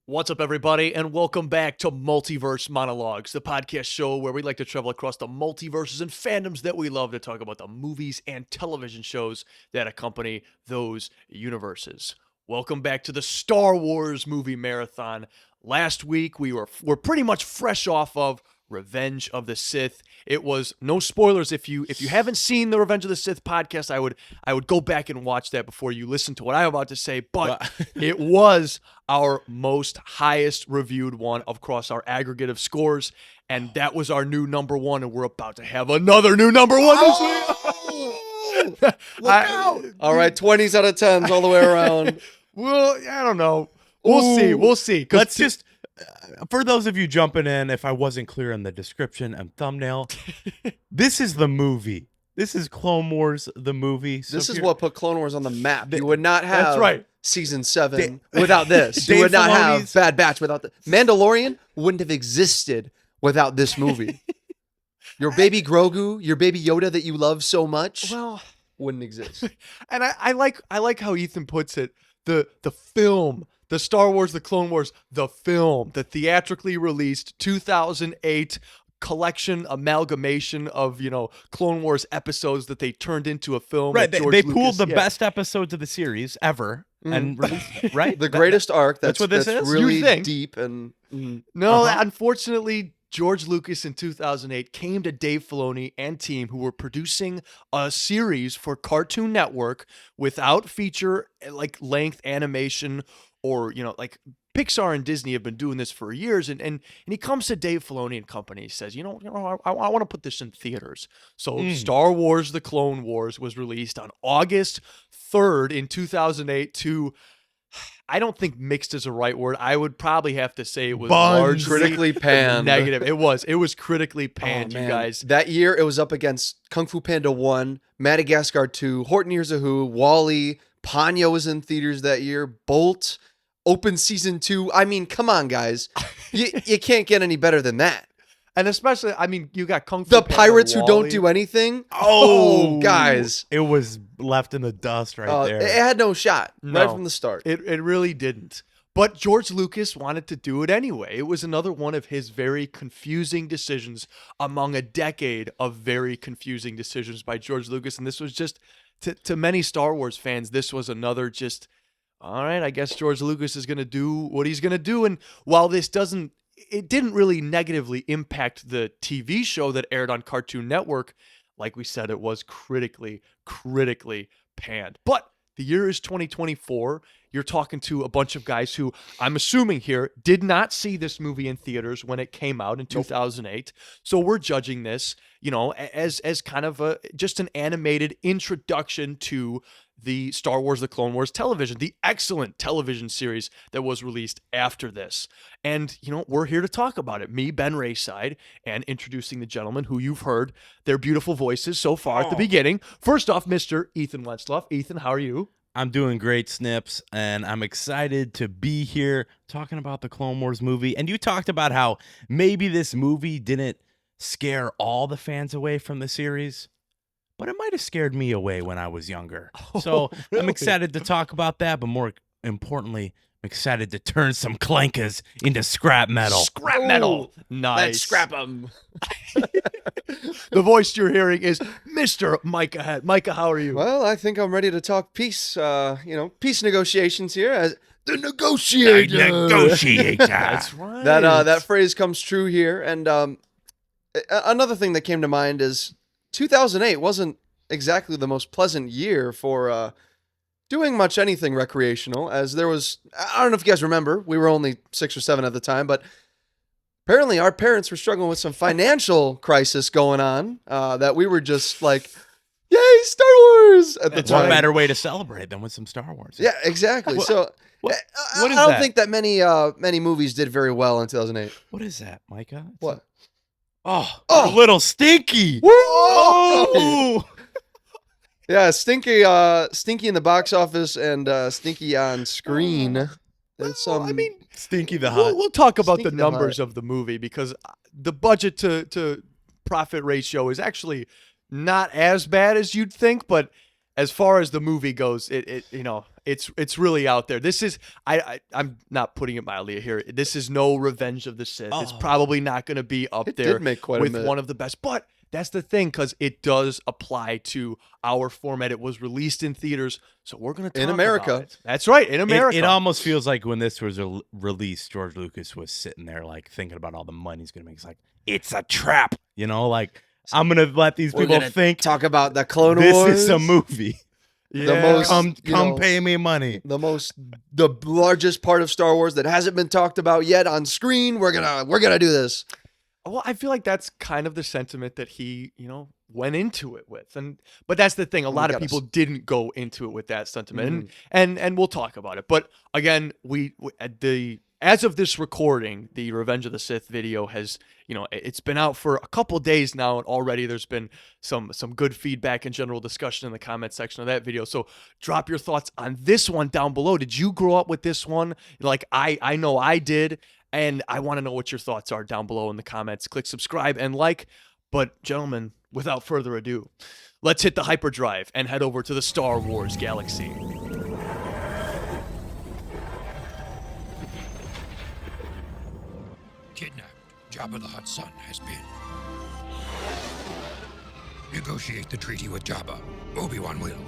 What's up, everybody, and welcome back to Multiverse Monologues, the podcast show where we like to travel across the multiverses and fandoms that we love to talk about the movies and television shows that accompany those universes. Welcome back to the Star Wars movie marathon. Last week, we're pretty much fresh off of Revenge of the Sith. It was no spoilers. If you haven't seen the Revenge of the Sith podcast, I would go back and watch that before you listen to what I'm about to say. But it was our most highest reviewed one across our aggregate of scores, and that was our new number one. And we're about to have another new number one this week. Look out! All right, 20s out of 10s all the way around. Well, I don't know. We'll see. Let's just. For those of you jumping in, if I wasn't clear in the description and thumbnail, this is the movie. This is Clone Wars, the movie. So this is what put Clone Wars on the map. You would not have that's right. Season 7 without this. You would not have Bad Batch without this. Mandalorian wouldn't have existed without this movie. Your baby Grogu, your baby Yoda that you love so much, wouldn't exist. And I like how Ethan puts it. The film. The Star Wars, the Clone Wars, the film, the theatrically released 2008 collection amalgamation of, Clone Wars episodes that they turned into a film. Right, they pulled the best episodes of the series ever and released it, right? The greatest arc. That's what this is? Really deep. And unfortunately, George Lucas in 2008 came to Dave Filoni and team who were producing a series for Cartoon Network without feature length animation. Or, Pixar and Disney have been doing this for years. And he comes to Dave Filoni and company. He says, I want to put this in theaters. So Star Wars, The Clone Wars was released on August 3rd in 2008 to, I don't think mixed is a right word. I would probably have to say it was largely critically panned. Negative. It was critically panned, you guys. That year, it was up against Kung Fu Panda 1, Madagascar 2, Horton Hears a Who, WALL-E, Ponyo was in theaters that year, Bolt, Open Season 2. I mean, come on, guys. You can't get any better than that. And especially, you got Kung Fu The Panda, pirates WALL-E. who don't do anything. Oh, guys. It was left in the dust right there. It had no shot right No. from the start. It really didn't. But George Lucas wanted to do it anyway. It was another one of his very confusing decisions among a decade of very confusing decisions by George Lucas. And this was just, to many Star Wars fans, this was another just, all right, I guess George Lucas is going to do what he's going to do. And while this it didn't really negatively impact the TV show that aired on Cartoon Network, like we said, it was critically panned. But the year is 2024. You're talking to a bunch of guys who, I'm assuming here, did not see this movie in theaters when it came out in 2008. So we're judging this, as kind of just an animated introduction to the Star Wars, the Clone Wars television, the excellent television series that was released after this. And, we're here to talk about it. Me, Ben Rayside, and introducing the gentlemen who you've heard their beautiful voices so far at the beginning. First off, Mr. Ethan Wentzloff. Ethan, how are you? I'm doing great, Snips, and I'm excited to be here talking about the Clone Wars movie. And you talked about how maybe this movie didn't scare all the fans away from the series, but it might have scared me away when I was younger. So really? I'm excited to talk about that, but more importantly, I'm excited to turn some clankers into scrap metal. Scrap metal. Nice. Let's scrap them. The voice you're hearing is Mr. Micah. Micah, how are you? Well, I think I'm ready to talk peace. Peace negotiations here as the negotiator. That's right. That phrase comes true here. And another thing that came to mind is 2008 wasn't exactly the most pleasant year for doing much anything recreational, as there was, I don't know if you guys remember, we were only 6 or 7 at the time, but apparently our parents were struggling with some financial crisis going on, that we were just like, yay, Star Wars at the time. What better way to celebrate than with some Star Wars? Yeah, exactly. What I is don't that? think that many movies did very well in 2008. What is that, Micah? What? Oh, little Stinky. Woo! Oh! Yeah, Stinky in the box office and Stinky on screen. There's some. I mean, Stinky the Hutt. we'll talk about Stinky the the numbers Hutt. of the movie because the budget to profit ratio is actually not as bad as you'd think, but as far as the movie goes, it It's really out there. This is I'm not putting it mildly here. This is no Revenge of the Sith. It's Oh. probably not going to be up It there did make quite a with bit. one of the best. But that's the thing, because it does apply to our format. It was released in theaters, so we're going to talk In America. about it. That's right, in America. It almost feels like when this was released, George Lucas was sitting there like thinking about all the money he's gonna make. He's like, it's a trap, you know. Like I'm gonna let these We're people gonna think talk about the Clone this Wars. is a movie. The most Come you know, pay me money. the largest part of Star Wars that hasn't been talked about yet on screen. We're gonna do this. Well, I feel like that's kind of the sentiment that he, went into it with. But that's the thing. A lot of people didn't go into it with that sentiment. And we'll talk about it. But again, as of this recording, the Revenge of the Sith video has, it's been out for a couple days now, and already there's been some good feedback and general discussion in the comment section of that video. So drop your thoughts on this one down below. Did you grow up with this one? Like I know I did. And I want to know what your thoughts are down below in the comments. Click subscribe and like. But gentlemen, without further ado, let's hit the hyperdrive and head over to the Star Wars galaxy. Kidnapped, Jabba the Hutt's son has been. Negotiate the treaty with Jabba. Obi-Wan will.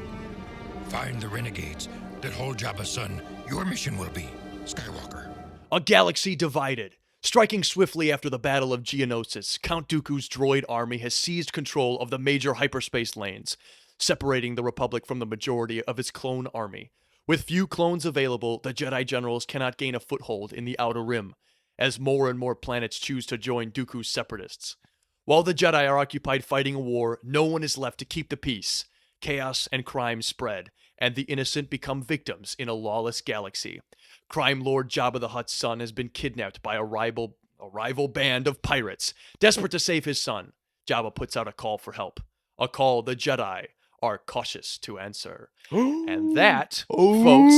Find the renegades that hold Jabba's son. Your mission will be Skywalker. A galaxy divided. Striking swiftly after the Battle of Geonosis, Count Dooku's droid army has seized control of the major hyperspace lanes, separating the Republic from the majority of its clone army. With few clones available, the Jedi generals cannot gain a foothold in the Outer Rim, as more and more planets choose to join Dooku's separatists. While the Jedi are occupied fighting a war, no one is left to keep the peace. Chaos and crime spread, and the innocent become victims in a lawless galaxy. Crime Lord Jabba the Hutt's son has been kidnapped by a rival band of pirates. Desperate to save his son, Jabba puts out a call for help. A call the Jedi are cautious to answer. And that, folks,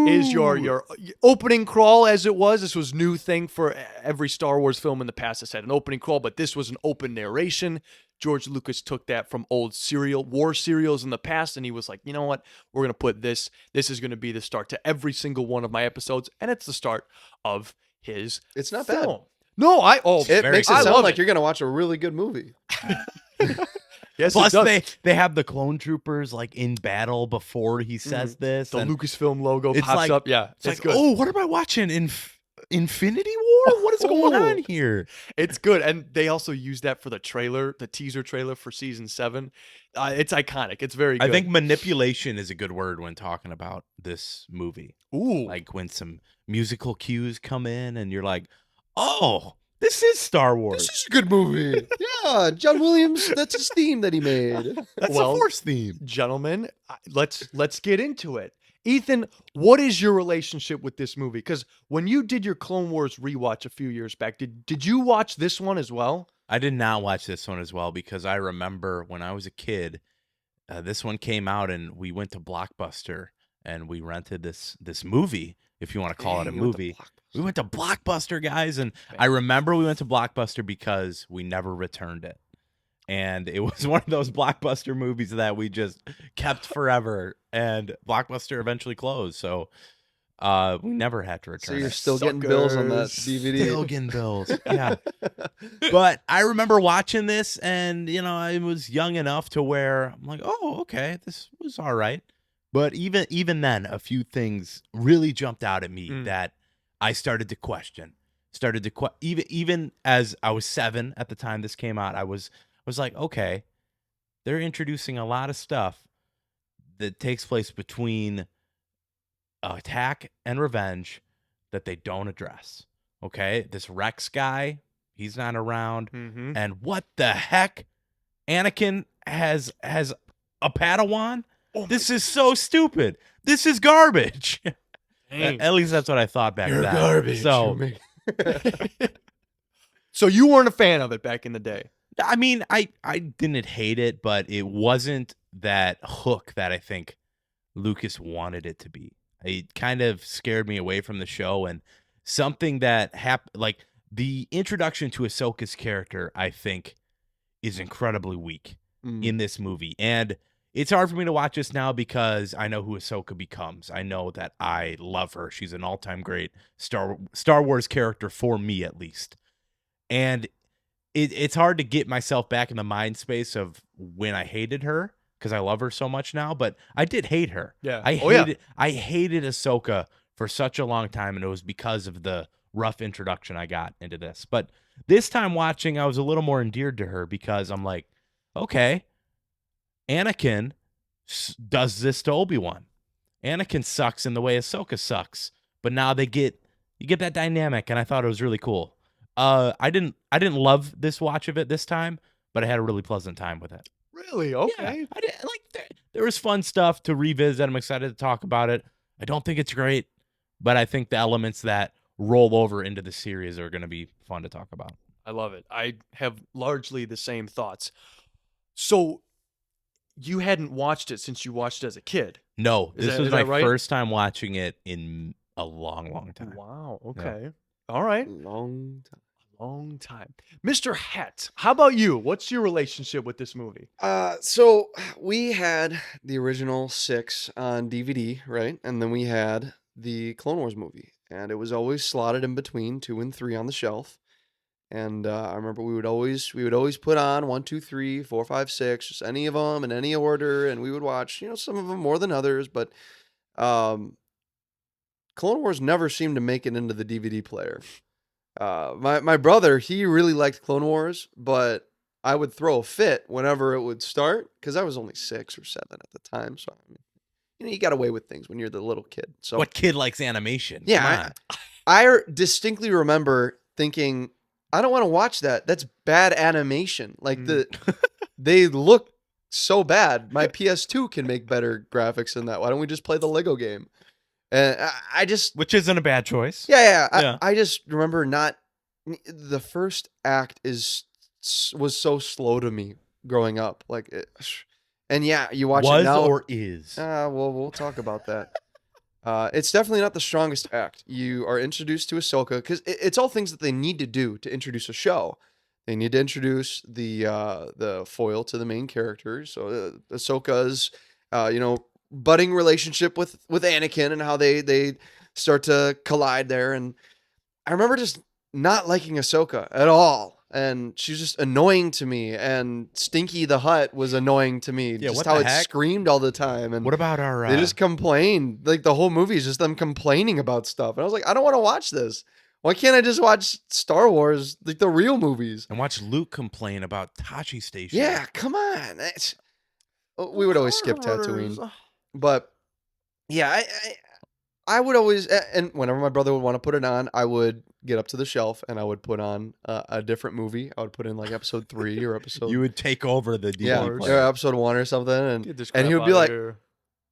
is your opening crawl, as it was. This was a new thing for every Star Wars film in the past that's had an opening crawl, but this was an open narration. George Lucas took that from old war serials in the past, and he was like, you know what? We're going to put this. This is going to be the start to every single one of my episodes, and it's the start of his It's not film. bad. No, It makes it I sound love like it. you're gonna watch a really good movie. Yes, Plus, it does. they have the clone troopers like in battle before he says this. The and Lucasfilm logo it's pops like- up. Yeah, it's like, good. oh, what am I watching? Infinity War? What is going on here? It's good, and they also use that for the teaser trailer for season 7. It's iconic. It's very good. I think manipulation is a good word when talking about this movie. Ooh, Like when some musical cues come in and you're like, oh, this is Star Wars. This is a good movie. Yeah, John Williams. That's his theme that he made. That's well, the Force theme. gentlemen, let's get into it. Ethan, what is your relationship with this movie? Because when you did your Clone Wars rewatch a few years back, did you watch this one as well? I did not watch this one as well because I remember when I was a kid, this one came out and we went to Blockbuster and we rented this movie, if you want to call it a movie. We went to Blockbuster, guys, and I remember we went to Blockbuster because we never returned it. And it was one of those Blockbuster movies that we just kept forever, and Blockbuster eventually closed, so we never had to So return you're it. still getting bills on that Suckers. DVD. Still getting bills, yeah. But I remember watching this, and I was young enough to where I'm like, oh, okay, this was all right. But even then, a few things really jumped out at me that I started to question. Even as I was 7 at the time this came out, I was like, okay, they're introducing a lot of stuff that takes place between Attack and Revenge that they don't address. Okay, this Rex guy, he's not around, and what the heck? Anakin has a Padawan. This is so stupid. This is garbage. At least that's what I thought back then. Garbage. So, So you weren't a fan of it back in the day. I mean, I didn't hate it, but it wasn't that hook that I think Lucas wanted it to be. It kind of scared me away from the show, and something that happened, like the introduction to Ahsoka's character, I think is incredibly weak in this movie. And it's hard for me to watch this now because I know who Ahsoka becomes. I know that I love her. She's an all-time great Star Wars character for me, at least. And it's hard to get myself back in the mind space of when I hated her because I love her so much now. But I did hate her. Yeah. I hated Ahsoka for such a long time, and it was because of the rough introduction I got into this. But this time watching, I was a little more endeared to her because I'm like, okay, Anakin does this to Obi-Wan. Anakin sucks in the way Ahsoka sucks, but now you get that dynamic, and I thought it was really cool. I didn't love this watch of it this time, but I had a really pleasant time with it. Really? Okay. Yeah, I did, there was fun stuff to revisit. I'm excited to talk about it. I don't think it's great, but I think the elements that roll over into the series are going to be fun to talk about. I love it. I have largely the same thoughts. So you hadn't watched it since you watched it as a kid. No, this was my right? first time watching it in a long, long time. Wow. Okay. All right. Long time. Long time. Mr. Het, how about you? What's your relationship with this movie? So we had the original 6 on DVD, right? And then we had the Clone Wars movie, and it was always slotted in between 2 and 3 on the shelf. And I remember we would always put on 1, 2, 3, 4, 5, 6, just any of them in any order, and we would watch, some of them more than others, but Clone Wars never seemed to make it into the DVD player. My brother, he really liked Clone Wars, but I would throw a fit whenever it would start because I was only 6 or 7 at the time. So you got away with things when you're the little kid. So What kid likes animation? yeah, I distinctly remember thinking, I don't want to watch that. That's bad animation. Like they look so bad. My PS2 can make better graphics than that. Why don't we just play the Lego game? And I just, Which isn't a bad choice. yeah. I just remember the first act was so slow to me growing up. Like, and yeah, you watch it now. or is. Well, we'll talk about that. It's definitely not the strongest act. You are introduced to Ahsoka because it's all things that they need to do to introduce a show. They need to introduce the foil to the main character. So Ahsoka's, budding relationship with Anakin and how they start to collide there. And I remember just not liking Ahsoka at all. And she's just annoying to me. And Stinky the Hutt was annoying to me. Yeah, just what how the it heck? screamed all the time. And What about our... they just complained. Like the whole movie is just them complaining about stuff. And I was like, I don't want to watch this. Why can't I just watch Star Wars, like the real movies? and watch Luke complain about Tachi Station. Yeah, come on. We would always skip Tatooine. But yeah, I would always, and whenever my brother would want to put it on, I would get up to the shelf and I would put on a different movie. I would put in like episode 3 or episode. You would take over the DVD yeah, player. or episode 1 or something, Get this and he crap would be outta like, here.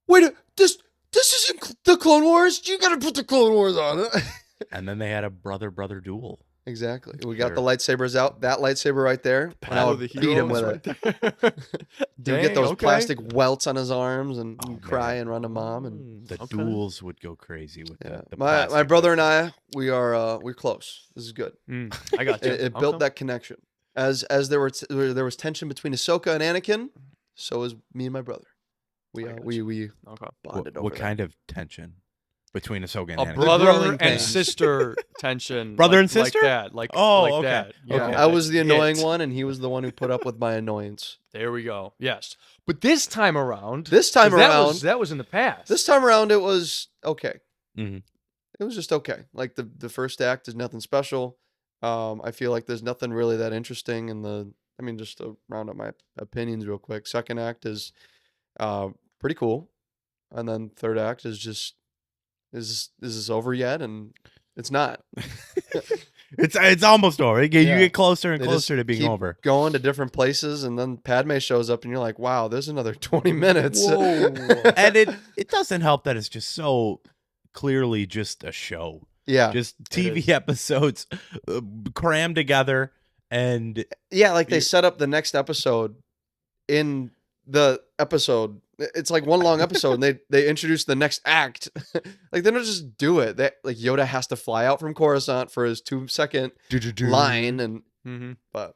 "Wait, this isn't the Clone Wars. You got to put the Clone Wars on." And then they had a brother duel. Exactly. We got the lightsabers out. That lightsaber right there. And I Battle would of the beat him Heroes with it. right there. He would get those okay. plastic welts on his arms and Oh, cry man. and run to mom. And The Okay. duels would go crazy with yeah, the my plastic brother and lightsabers. we're close. This is good. I got you. It built that connection. As there was tension between Ahsoka and Anakin, so was me and my brother. We I got we Okay. bonded over What that. kind of tension between Ahsoka and A Anakin? brother growing and pains. sister tension. Brother like- and sister? Like that. Like, Oh, like okay. that. Okay. Yeah, I was the annoying It. one, and he was the one who put up with my annoyance. There we go. Yes. But this time around. This time 'cause around, that was in the past. this time around, it was okay. Mhm. It was just okay. Like the first act is nothing special. I feel like there's nothing really that interesting in just to round up my opinions real quick. Second act is pretty cool, and then third act is just is this over yet? And it's not. It's almost over. You Yeah. get closer and They closer just to being keep over. going to different places, and then Padme shows up, and you're like, wow, there's another 20 minutes. Whoa. And it doesn't help that it's just so clearly just a show. Yeah. Just TV episodes crammed together. And Yeah, like they set up the next episode in the episode. It's like one long episode, and they introduce the next act. Like they don't just do it. Yoda has to fly out from Coruscant for his 2-second line, and Mm-hmm. but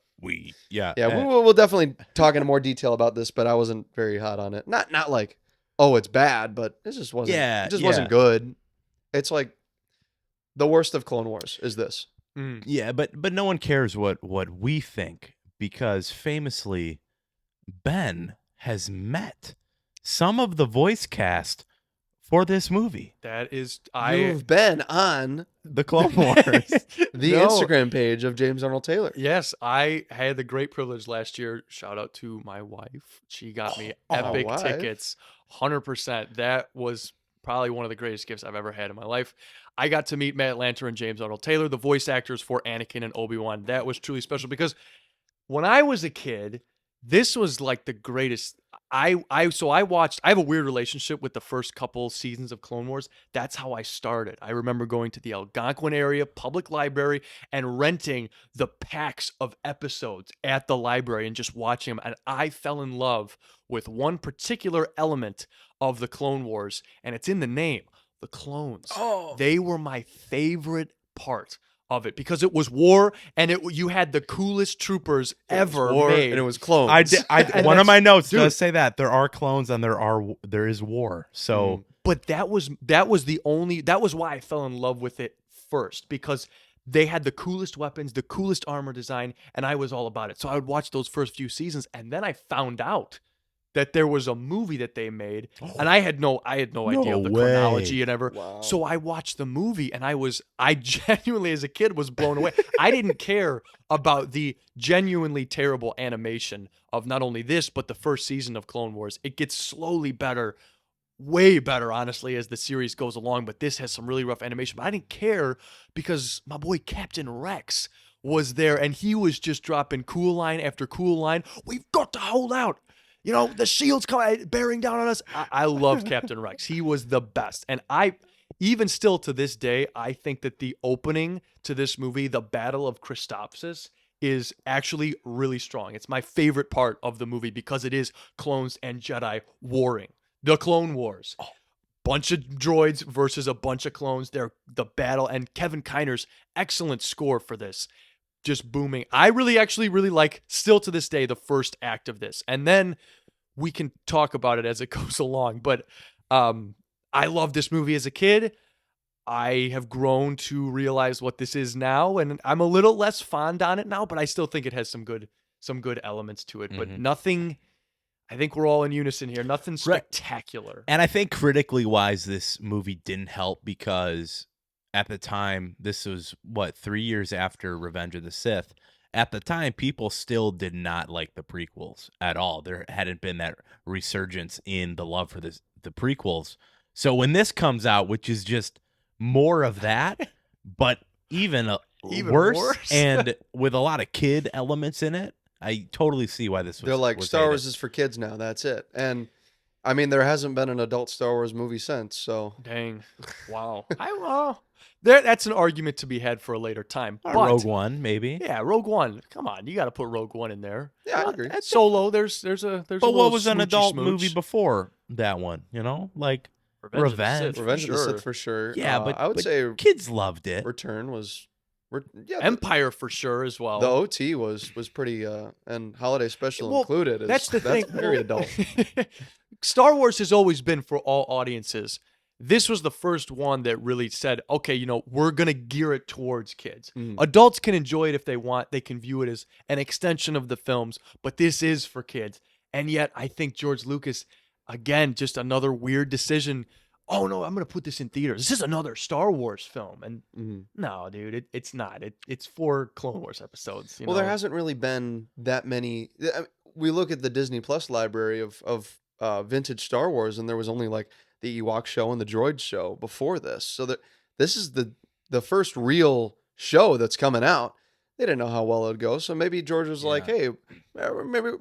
Yeah. Yeah, we'll definitely talk in more detail about this, but I wasn't very hot on it. Not like, oh, it's bad, but it just wasn't. Yeah, it just yeah. wasn't good. It's like the worst of Clone Wars is this. Yeah, but no one cares what we think, because famously Ben has met some of the voice cast for this movie. That is, You've been on The Clone Wars. the No. Instagram page of James Arnold Taylor. Yes, I had the great privilege last year. Shout out to my wife. She got me epic wife. tickets. 100%. That was probably one of the greatest gifts I've ever had in my life. I got to meet Matt Lanter and James Arnold Taylor, the voice actors for Anakin and Obi-Wan. That was truly special because when I was a kid, this was like the greatest. I watched. I have a weird relationship with the first couple seasons of Clone Wars. That's how I started. I remember going to the Algonquin area public library and renting the packs of episodes at the library and just watching them. And I fell in love with one particular element of the Clone Wars, and it's in the name, the clones. Oh. They were my favorite part of it because it was war, and you had the coolest troopers ever War, made. and it was clones. And one of my notes dude. does say that there are clones and there is war. So But that was why I fell in love with it first, because they had the coolest weapons, the coolest armor design, and I was all about it. So I would watch those first few seasons, and then I found out that there was a movie that they made, and I had no idea of the way. chronology and ever. Wow. So I watched the movie, and I genuinely, as a kid, was blown away. I didn't care about the genuinely terrible animation of not only this, but the first season of Clone Wars. It gets slowly better, way better, honestly, as the series goes along, but this has some really rough animation. But I didn't care because my boy Captain Rex was there, and he was just dropping cool line after cool line. We've got to hold out. You know, the shield's coming, bearing down on us. I loved Captain Rex. He was the best. And even still to this day, I think that the opening to this movie, the Battle of Christophsis, is actually really strong. It's my favorite part of the movie because it is clones and Jedi warring. The Clone Wars. Bunch of droids versus a bunch of clones. They're the battle. And Kevin Kiner's excellent score for this. Just booming. I really like, still to this day, the first act of this. And then we can talk about it as it goes along. But I loved this movie as a kid. I have grown to realize what this is now, and I'm a little less fond on it now, but I still think it has some good elements to it. But nothing, I think we're all in unison here. Nothing spectacular. And I think critically wise, this movie didn't help because at the time, this was 3 years after Revenge of the Sith. At the time, people still did not like the prequels at all. There hadn't been that resurgence in the love for the prequels. So when this comes out, which is just more of that, but even worse, and with a lot of kid elements in it, I totally see why this was. They're like, was Star hated. Wars is for kids now. That's it. And I mean, there hasn't been an adult Star Wars movie since. So Dang. Wow. That's an argument to be had for a later time. Or But Rogue One, maybe. yeah, Rogue One. Come on, you got to put Rogue One in there. yeah, I agree. Solo, there's a But what was an adult movie before that one? You know, like Revenge of the Revenge. Sith, for Revenge of the sure. Sith for sure. Yeah, but I would but say kids loved it. Return was, yeah. Empire for sure as well. The OT was pretty, and holiday special included. That's the thing. Very adult. Star Wars has always been for all audiences. This was the first one that really said, okay, you know, we're going to gear it towards kids. Adults can enjoy it if they want. They can view it as an extension of the films, but this is for kids. And yet I think George Lucas, again, just another weird decision. Oh, no, I'm going to put this in theaters. This is another Star Wars film. And no, dude, it's not. It's for Clone Wars episodes. Well, there hasn't really been that many. We look at the Disney Plus library of vintage Star Wars, and there was only like the Ewok show and the Droid show before this. So this is the first real show that's coming out. They didn't know how well it would go, so maybe George was like, "Hey, maybe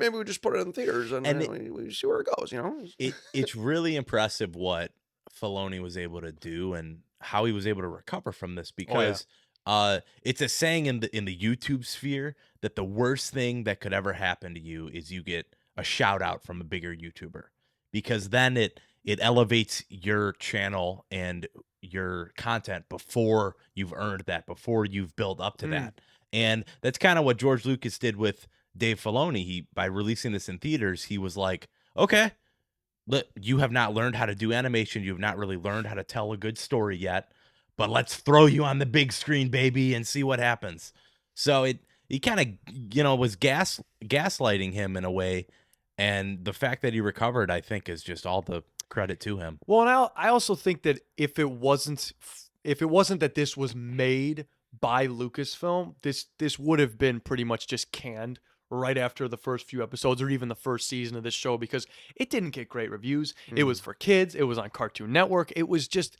we just put it in theaters and we see where it goes." You know, It's really impressive what Filoni was able to do and how he was able to recover from this because it's a saying in the YouTube sphere that the worst thing that could ever happen to you is you get a shout out from a bigger YouTuber, because then it elevates your channel and your content before you've earned that, before you've built up to that. And that's kind of what George Lucas did with Dave Filoni. By releasing this in theaters, he was like, okay, look, you have not learned how to do animation. You have not really learned how to tell a good story yet, but let's throw you on the big screen, baby, and see what happens. So he kind of, was gaslighting him in a way. And the fact that he recovered, I think, is just all the credit to him. Well, and I also think that if it wasn't that this was made by Lucasfilm, this would have been pretty much just canned right after the first few episodes or even the first season of this show, because it didn't get great reviews. It was for kids. It was on Cartoon Network. It was just,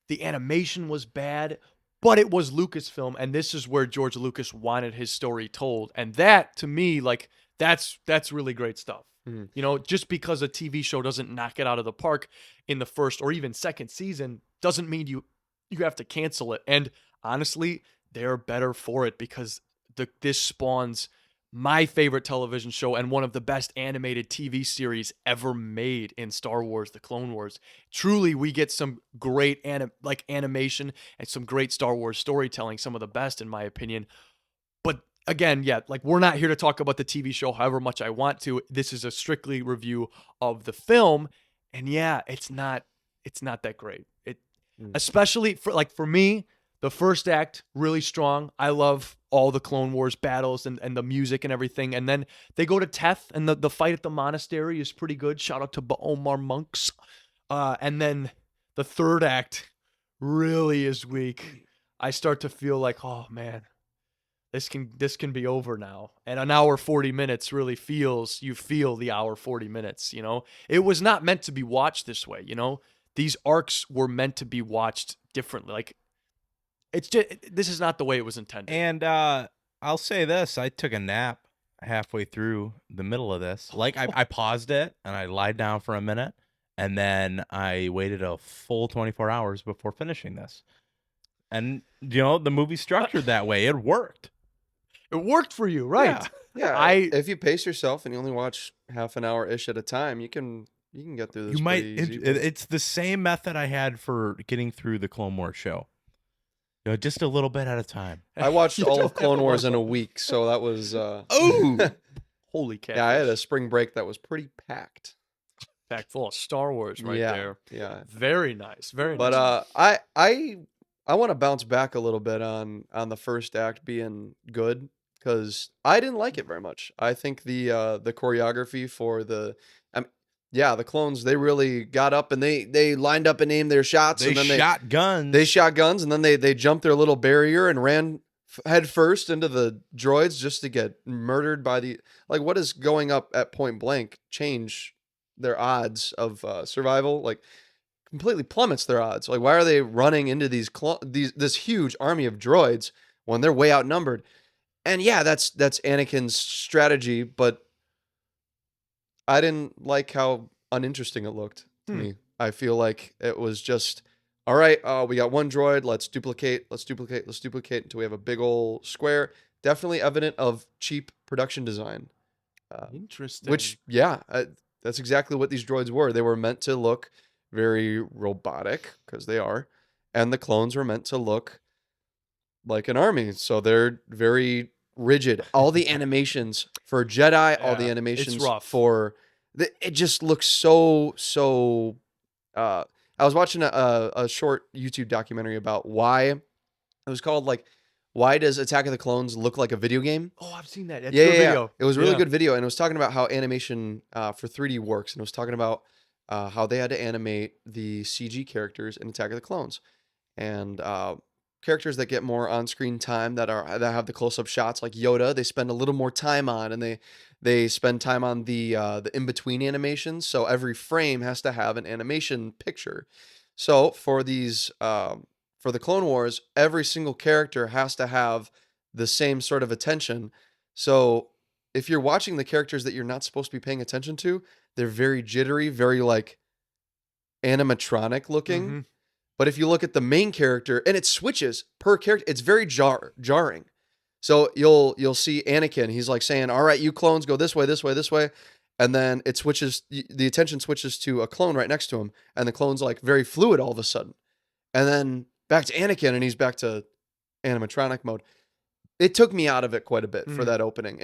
the animation was bad, but it was Lucasfilm, and this is where George Lucas wanted his story told. And that, to me, like, that's really great stuff. Just because a TV show doesn't knock it out of the park in the first or even second season doesn't mean you have to cancel it. And honestly, they're better for it, because this spawns my favorite television show and one of the best animated TV series ever made in Star Wars, The Clone Wars. Truly, we get some great animation and some great Star Wars storytelling, some of the best in my opinion. But again, we're not here to talk about the TV show however much I want to. This is a strictly review of the film, and it's not that great. Especially for me, the first act, really strong. I love all the Clone Wars battles and the music and everything. And then they go to Teth, and the fight at the monastery is pretty good. Shout out to Omar monks. And then the third act really is weak. I start to feel like, oh man, this can be over now. And an hour 40 minutes really you feel the hour 40 minutes, It was not meant to be watched this way, These arcs were meant to be watched differently. Like, it's just, this is not the way it was intended. And I'll say this: I took a nap halfway through the middle of this. Like, I paused it and I lied down for a minute, and then I waited a full 24 hours before finishing this. And the movie's structured that way. It worked. It worked for you, right? Yeah. If you pace yourself and you only watch half an hour ish at a time, you can get through this. You might. Pretty easy. It's the same method I had for getting through the Clone Wars show. Just a little bit at a time. I watched all of Clone Wars in a week, so that was Holy cow. Yeah, I had a spring break that was pretty packed. Packed full of Star Wars there. Yeah. Very nice. Very but, nice. But I want to bounce back a little bit on the first act being good, because I didn't like it very much. I think the choreography for the clones, they really got up and they lined up and aimed their shots. They shot guns. They shot guns, and then they jumped their little barrier and ran head first into the droids just to get murdered by the... Like, what does going up at point blank change their odds of survival? Like, completely plummets their odds. Like, why are they running into this huge army of droids when they're way outnumbered? And that's Anakin's strategy, but I didn't like how uninteresting it looked to me. I feel like it was just, all right, we got one droid, let's duplicate until we have a big old square. Definitely evident of cheap production design. Interesting. Which, that's exactly what these droids were. They were meant to look very robotic, because they are, and the clones were meant to look like an army, so they're very rigid. All the animations for Jedi, all the animations for it just looks so I was watching a short YouTube documentary about why it was called, like, why does Attack of the Clones look like a video game? Oh, I've seen that. It's a good video. It was a really good video, and it was talking about how animation for 3D works, and it was talking about how they had to animate the CG characters in Attack of the Clones, and characters that get more on-screen time that have the close-up shots, like Yoda, they spend a little more time on, and they spend time on the in-between animations. So every frame has to have an animation picture. So for these for the Clone Wars, every single character has to have the same sort of attention. So if you're watching the characters that you're not supposed to be paying attention to, they're very jittery, very like animatronic looking. Mm-hmm. But if you look at the main character, and it switches per character, it's very jarring. So you'll see Anakin, he's like saying, all right, you clones go this way, this way, this way. And then it switches, the attention switches to a clone right next to him. And the clone's like very fluid all of a sudden. And then back to Anakin, and he's back to animatronic mode. it took me out of it quite a bit for Mhm. that opening.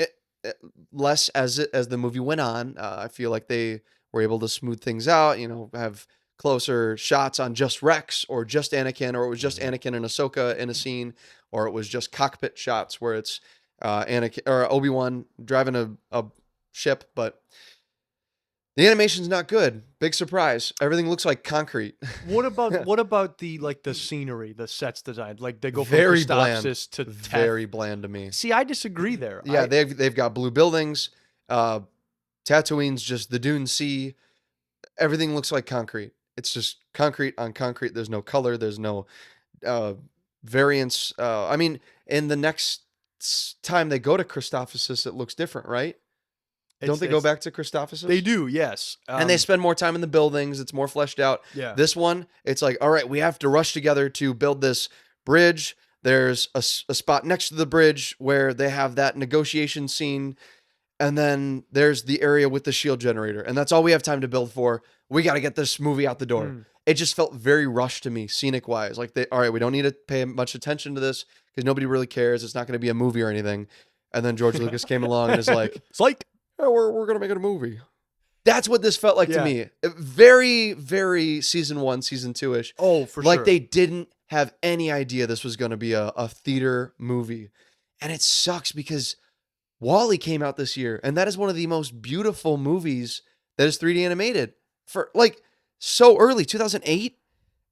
Less as the movie went on. I feel like they were able to smooth things out. Have closer shots on just Rex or just Anakin, or it was just Anakin and Ahsoka in a scene, or it was just cockpit shots where it's Anakin or Obi-Wan driving a ship, but the animation's not good. Big surprise. Everything looks like concrete. What about the scenery, the sets design? Like they go from Very bland. Christophsis to Teth. Very bland to me. See, I disagree there. Yeah, they've got blue buildings. Tatooine's just the Dune Sea. Everything looks like concrete. It's just concrete on concrete. There's no color. There's no variance. I mean, in the next time they go to Christophsis, it looks different, right? Don't they go back to Christophsis? They do, yes. And they spend more time in the buildings. It's more fleshed out. Yeah. This one, it's like, all right, we have to rush together to build this bridge. There's a spot next to the bridge where they have that negotiation scene. And then there's the area with the shield generator. And that's all we have time to build for. We got to get this movie out the door. It just felt very rushed to me, scenic wise. Like, all right, we don't need to pay much attention to this because nobody really cares. It's not going to be a movie or anything. And then George Lucas came along and is like, it's like, oh, we're going to make it a movie. That's what this felt like Yeah. to me. Very, very season 1, season 2-ish. oh, for Like sure. they didn't have any idea this was going to be a theater movie. And it sucks because Wall-E came out this year, and that is one of the most beautiful movies that is 3D animated for like so early, 2008,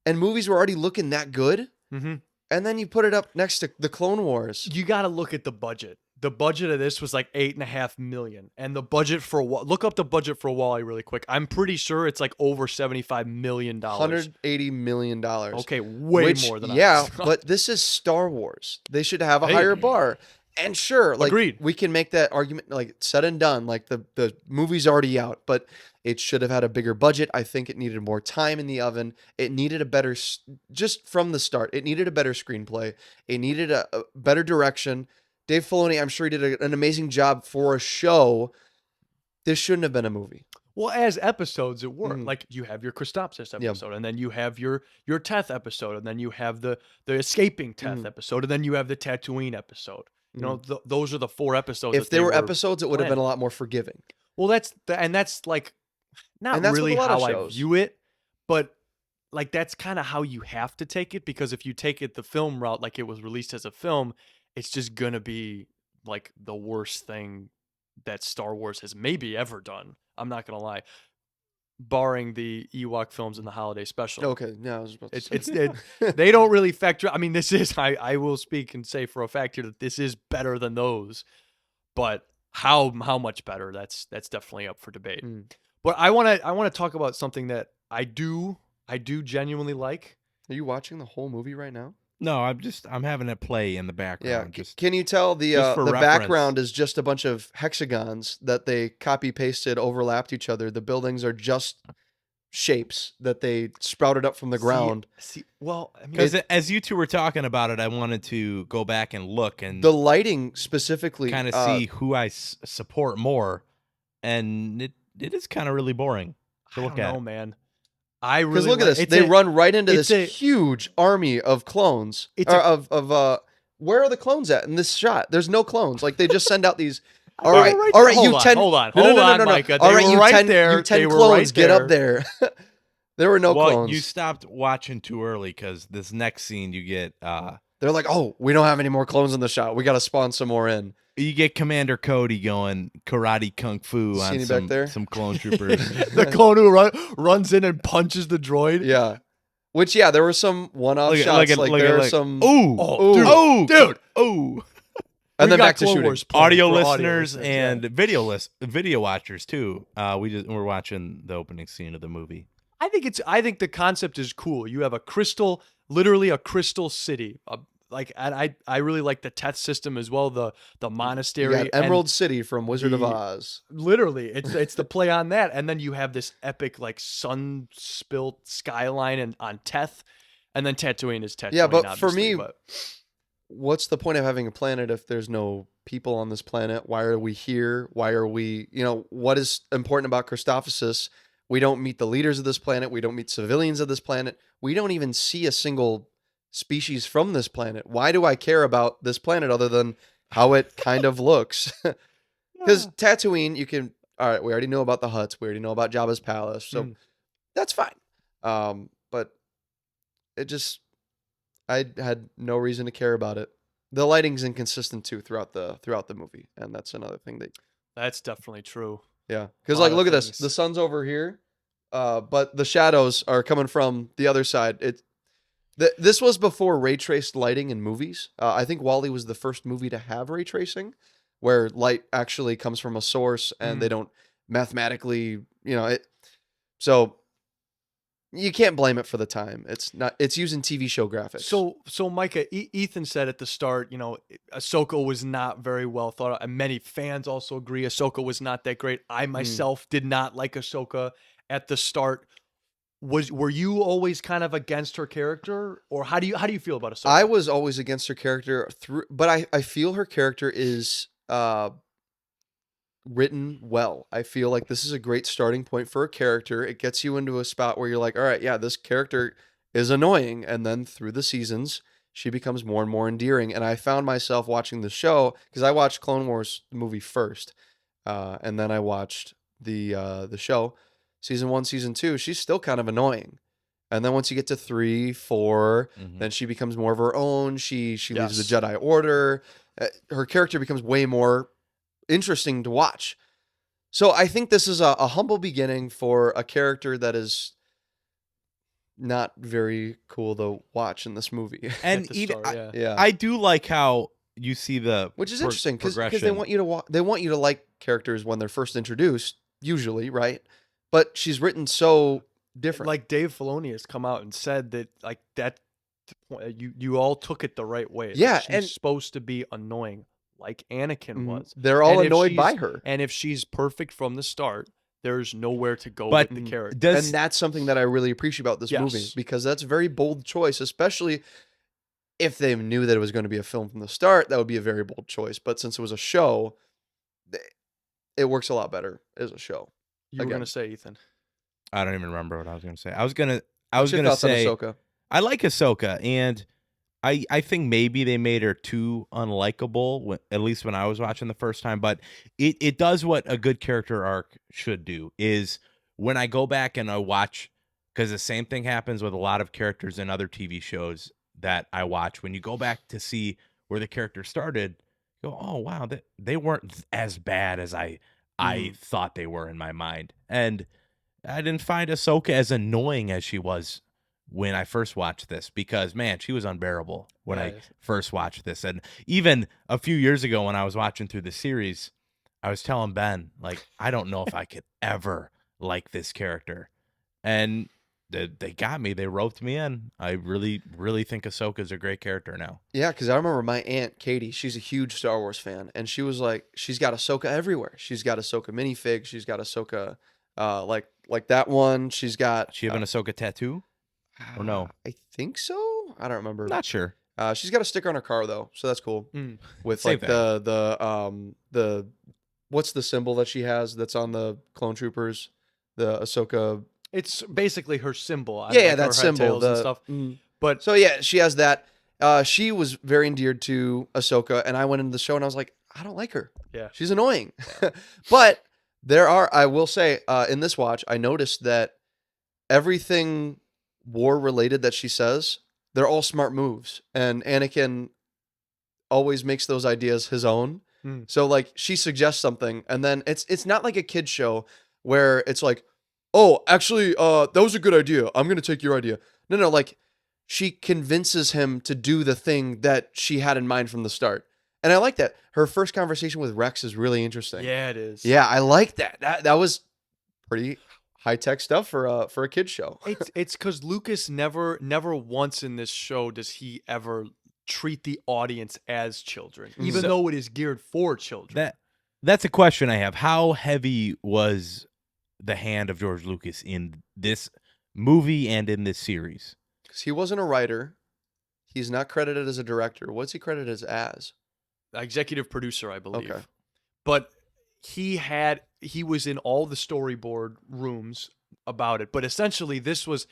and movies were already looking that good. Mm-hmm. And then you put it up next to the Clone Wars. You got to look at the budget. The budget of this was like $8.5 million, and the budget for look up the budget for Wall-E really quick. I'm pretty sure it's like over $75 million. $180 million. Okay, way more than yeah, I thought. but this is Star Wars. They should have a Hey. higher bar. And sure, like Agreed. we can make that argument like said and done. Like the movie's already out, but it should have had a bigger budget. I think it needed more time in the oven. It needed a better just from the start. It needed a better screenplay. It needed a better direction. Dave Filoni, I'm sure he did an amazing job for a show. This shouldn't have been a movie. Well, as episodes, it worked. Mhm. Like you have your Christophsis Yep. episode, and then you have your Teth episode, and then you have the escaping Teth Mhm. episode, and then you have the Tatooine episode. You know, those are the 4 episodes. If that they were were episodes, it would have been planned. a lot more forgiving. Well, that's like not And that's with really a lot of how I shows. view it, but like that's kind of how you have to take it, because if you take it the film route, like it was released as a film, it's just gonna be like the worst thing that Star Wars has maybe ever done. I'm not gonna lie, barring the Ewok films and the holiday special. Okay, yeah, I was about to say. They don't really factor. I mean, this is I will speak and say for a fact here that this is better than those, but how much better? That's definitely up for debate. Mm. But I want to talk about something that I do genuinely like. Are you watching the whole movie right now? No, I'm having it play in the background. Yeah. Just Can you tell the just for the reference. background is just a bunch of hexagons that they copy pasted, overlapped each other. The buildings are just shapes that they sprouted up from the ground. Well, I mean, because as you two were talking about it, I wanted to go back and look and The lighting specifically, kind of see who I support more, and it is kind of really boring to I look don't at. know, man. I really because look at like- this, it's they a- run right into it's this a- huge army of clones. It's Or a- where are the clones at in this shot? There's no clones. Like they just send out these. They All were right, right all there. right, Hold you on, 10. hold on, no, no, hold no, on, no, no. Micah. All They right, were you right 10, there. you 10 They were clones, right get up there. there. There were no well, clones. you stopped watching too early because this next scene you get They're like, oh, we don't have any more clones in the shot. We got to spawn some more in. Commander Cody going karate kung fu See on any back there? some clone troopers. The clone who runs in and punches the droid. Yeah. Which, yeah, there were some one-off shots. There were some. Ooh, Oh, dude. oh, Dude. oh. And We then got back to Clone shooting. Wars playing Audio for listeners yeah. and video watchers too. We're watching the opening scene of the movie. I think the concept is cool. You have literally a crystal city. And I really like the Teth system as well. The You monastery, got and Emerald City from Wizard of the- Oz. literally, it's the play on that. And then you have this epic like sun spilt skyline on Teth, and then Tatooine is Tatooine. Yeah, but for obviously, me, but What's the point of having a planet if there's no people on this planet? Why are we here? Why are we, what is important about Christophsis? We don't meet the leaders of this planet. We don't meet civilians of this planet. We don't even see a single species from this planet. Why do I care about this planet other than how it kind of looks. Because Tatooine, you can, all right, we already know about the Hutts. We already know about Jabba's palace. So that's fine. But it just, I had no reason to care about it. The lighting's inconsistent too throughout the movie. And that's another thing that, That's definitely true. yeah. Because Lot like, of look at this. things. The sun's over here, but the shadows are coming from the other side. This was before ray traced lighting in movies. I think Wall-E was the first movie to have ray tracing, where light actually comes from a source and they don't mathematically, so you can't blame it for the time. It's using TV show graphics. So Micah, Ethan said at the start, Ahsoka was not very well thought out, and many fans also agree Ahsoka was not that great. I myself did not like Ahsoka at the start. Were you always kind of against her character, or how do you feel about Ahsoka? I was always against her character but I feel her character is written well. I feel like this is a great starting point for a character. It gets you into a spot where you're like, all right, yeah, this character is annoying. And then through the seasons, she becomes more and more endearing. And I found myself watching the show because I watched Clone Wars movie first. And then I watched the show, season 1, season 2. She's still kind of annoying. And then once you get to 3, 4, then she becomes more of her own. She leaves the Jedi Order. Her character becomes way more interesting to watch. So I think this is a humble beginning for a character that is not very cool to watch in this movie. And the even start, I do like how you see the Which is interesting because they progression. want you to they want you to like characters when they're first introduced, usually, right? But she's written so different. Like Dave Filoni has come out and said that you all took it the right way. That Yeah, she's and supposed to be annoying, like Anakin was. They're all And if annoyed by she's- her. And if she's perfect from the start, there's nowhere to go But with the character. does And that's something that I really appreciate about this movie Yes. because that's a very bold choice, especially if they knew that it was going to be a film from the start. That would be a very bold choice. But since it was a show, it works a lot better as a show. you were again. gonna say, Ethan. I don't even remember what I was going to say. I was What's your going to thoughts on say Ahsoka? I like Ahsoka, and I think maybe they made her too unlikable, at least when I was watching the first time. But it does what a good character arc should do, is when I go back and I watch, because the same thing happens with a lot of characters in other TV shows that I watch. When you go back to see where the character started, you go, oh, wow, they weren't as bad as I thought they were in my mind. And I didn't find Ahsoka as annoying as she was when I first watched this, because, man, she was unbearable when I first watched this. And even a few years ago when I was watching through the series, I was telling Ben, like, I don't know if I could ever like this character. And they got me. They roped me in. I really, really think Ahsoka's a great character now. Yeah, because I remember my aunt Katie. She's a huge Star Wars fan, and she was like, she's got Ahsoka everywhere. She's got Ahsoka minifig. She's got Ahsoka, like that one. She's got. She have an Ahsoka tattoo? Or no? I think so. I don't remember. Not sure. She's got a sticker on her car though, so that's cool. With Same like the what's the symbol that she has that's on the clone troopers? The Ahsoka. It's basically her symbol. on, Yeah, like, that her symbol. headtails and stuff. But So yeah, she has that. She was very endeared to Ahsoka, and I went into the show and I was like, I don't like her. yeah, She's annoying. But I will say, in this watch, I noticed that everything war related that she says, they're all smart moves. And Anakin always makes those ideas his own. So like she suggests something, and then it's not like a kid show where it's like, oh, actually, that was a good idea. I'm gonna take your idea. No, like she convinces him to do the thing that she had in mind from the start. And I like that. Her first conversation with Rex is really interesting. yeah, it is. Yeah, I like that. That was pretty high-tech stuff for a kid show. It's because Lucas never once in this show does he ever treat the audience as children, even So- though it is geared for children. That's a question I have. How heavy was the hand of George Lucas in this movie and in this series? Because he wasn't a writer. He's not credited as a director. What's he credited as? Executive producer, I believe. Okay. But he was in all the storyboard rooms about it. But essentially this was